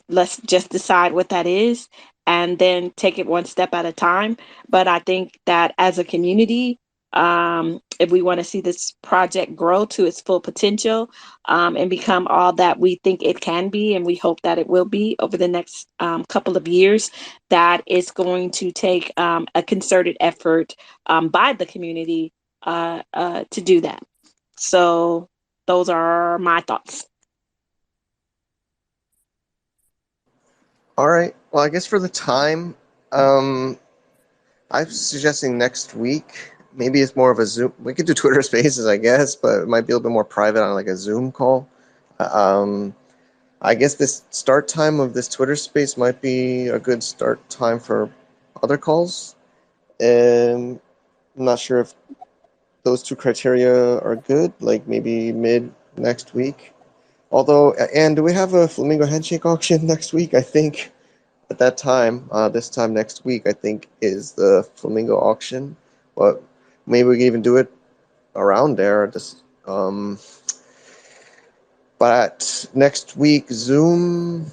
Speaker 2: Let's just decide what that is and then take it one step at a time. But I think that as a community, if we want to see this project grow to its full potential, and become all that we think it can be, and we hope that it will be over the next couple of years, that it's going to take a concerted effort by the community to do that. So those are my thoughts.
Speaker 1: All right. Well, I guess for the time, I'm suggesting next week. Maybe it's more of a Zoom. We could do Twitter Spaces, I guess, but it might be a little bit more private on like a Zoom call. I guess this start time of this Twitter Space might be a good start time for other calls. And I'm not sure if those two criteria are good. Like maybe mid next week. Although, and do we have a Flamingo Handshake auction next week? I think at that time, this time next week, I think is the Flamingo auction. But maybe we can even do it around there. But next week, Zoom.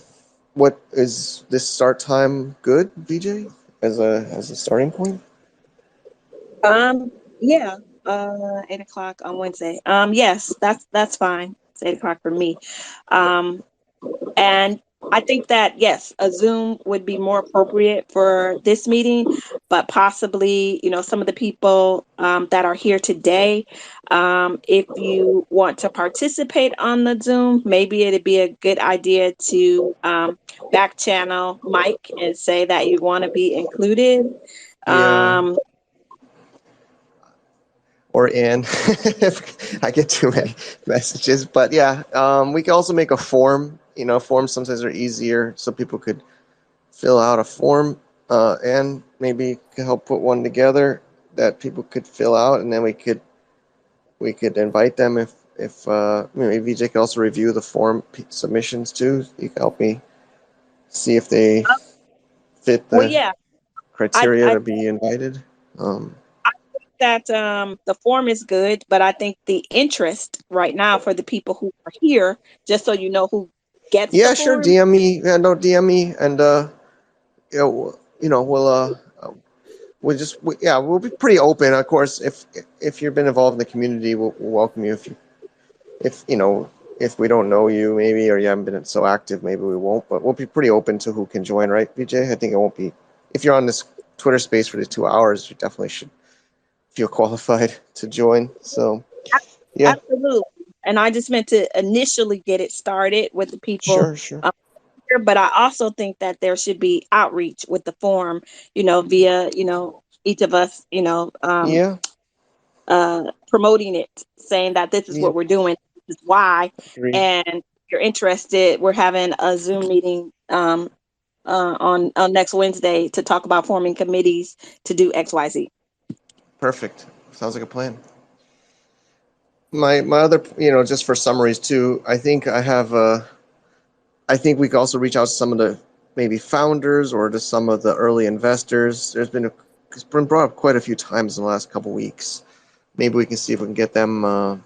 Speaker 1: What is this start time good, VJ, as a starting point?
Speaker 2: Yeah, 8 o'clock on Wednesday. Yes, that's fine. It's 8 o'clock for me. And I think that, yes, a Zoom would be more appropriate for this meeting, but possibly, some of the people that are here today, if you want to participate on the Zoom, maybe it'd be a good idea to back channel Mike and say that you want to be included.
Speaker 1: Yeah. Or in if I get too many messages. But yeah, we can also make a form. Forms sometimes are easier, so people could fill out a form, and maybe could help put one together that people could fill out, and then we could invite them if maybe VJ could also review the form submissions too. You can help me see if they fit
Speaker 2: Well,
Speaker 1: the
Speaker 2: yeah,
Speaker 1: criteria
Speaker 2: I
Speaker 1: to be invited.
Speaker 2: that the form is good, but I think the interest right now for the people who are here, just so you know who gets the
Speaker 1: Yeah, sure.
Speaker 2: form.
Speaker 1: DM me. Yeah, no, DM me, and we'll be pretty open. Of course, if you've been involved in the community, we'll welcome you. If we don't know you, maybe, or you haven't been so active, maybe we won't. But we'll be pretty open to who can join, right, VJ? I think it won't be. If you're on this Twitter space for the 2 hours, you definitely should feel qualified to join. So, yeah,
Speaker 2: Absolutely. And I just meant to initially get it started with the people
Speaker 1: sure.
Speaker 2: here, but I also think that there should be outreach with the form, via, each of us,
Speaker 1: Yeah,
Speaker 2: promoting it, saying that this is
Speaker 1: yeah,
Speaker 2: what we're doing, this is why,
Speaker 1: agreed.
Speaker 2: and if you're interested, we're having a Zoom meeting on next Wednesday to talk about forming committees to do XYZ.
Speaker 1: Perfect. Sounds like a plan. My other, just for summaries too. I think we could also reach out to some of the maybe founders or to some of the early investors. It's been brought up quite a few times in the last couple weeks. Maybe we can see if we can get them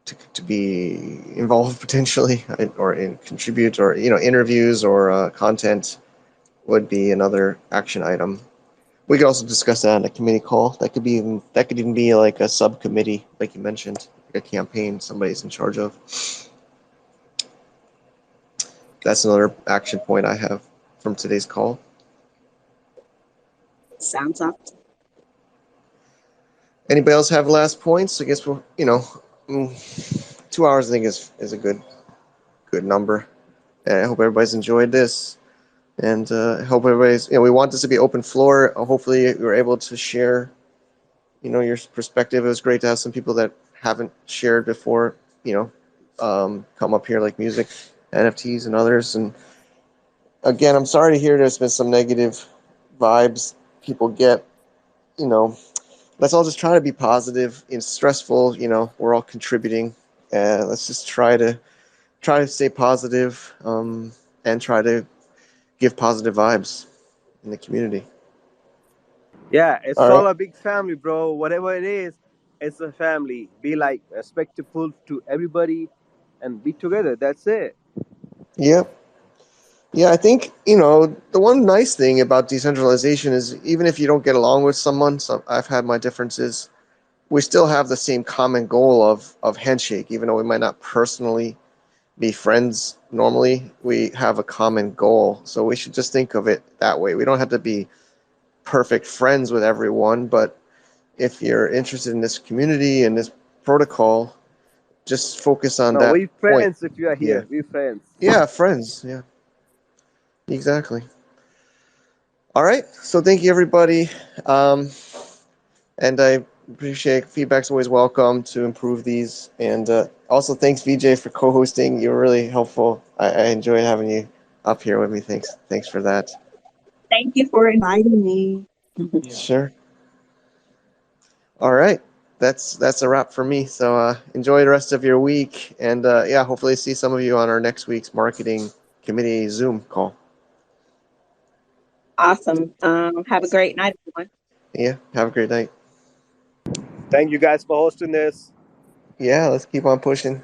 Speaker 1: to be involved potentially, or contribute, or interviews or content would be another action item. We could also discuss that on a committee call. That could even be like a subcommittee, like you mentioned, like a campaign somebody's in charge of. That's another action point I have from today's call.
Speaker 2: Sounds up.
Speaker 1: Anybody else have last points? I guess 2 hours I think is a good number. And I hope everybody's enjoyed this. And I hope everybody's, we want this to be open floor. Hopefully you were able to share, your perspective. It was great to have some people that haven't shared before, come up here, like music, NFTs, and others. And again, I'm sorry to hear there's been some negative vibes people get. Let's all just try to be positive. It's stressful, we're all contributing. Let's just try to stay positive, and try to give positive vibes in the community.
Speaker 5: Yeah, it's
Speaker 1: All right.
Speaker 5: all a big family, bro. Whatever it is, it's a family. Be like respectful to everybody and be together. That's it.
Speaker 1: Yep. Yeah, I think, the one nice thing about decentralization is even if you don't get along with someone, so I've had my differences, we still have the same common goal of Handshake, even though we might not personally be friends normally, we have a common goal. So we should just think of it that way. We don't have to be perfect friends with everyone, but if you're interested in this community and this protocol, just focus on
Speaker 5: No,
Speaker 1: that
Speaker 5: we
Speaker 1: point.
Speaker 5: friends if you are
Speaker 1: Yeah.
Speaker 5: here. We friends.
Speaker 1: Yeah, friends. Yeah, exactly. All right. So thank you, everybody. And I appreciate feedback's always welcome to improve these. And also, thanks, VJ, for co-hosting. You were really helpful. I enjoyed having you up here with me. Thanks for that.
Speaker 2: Thank you for inviting me.
Speaker 4: Yeah.
Speaker 1: Sure. All right. That's a wrap for me. So enjoy the rest of your week. And yeah, hopefully see some of you on our next week's marketing committee Zoom call.
Speaker 2: Awesome. Have a great night, everyone.
Speaker 1: Yeah. Have a great night.
Speaker 5: Thank you guys for hosting this.
Speaker 1: Yeah. Let's keep on pushing.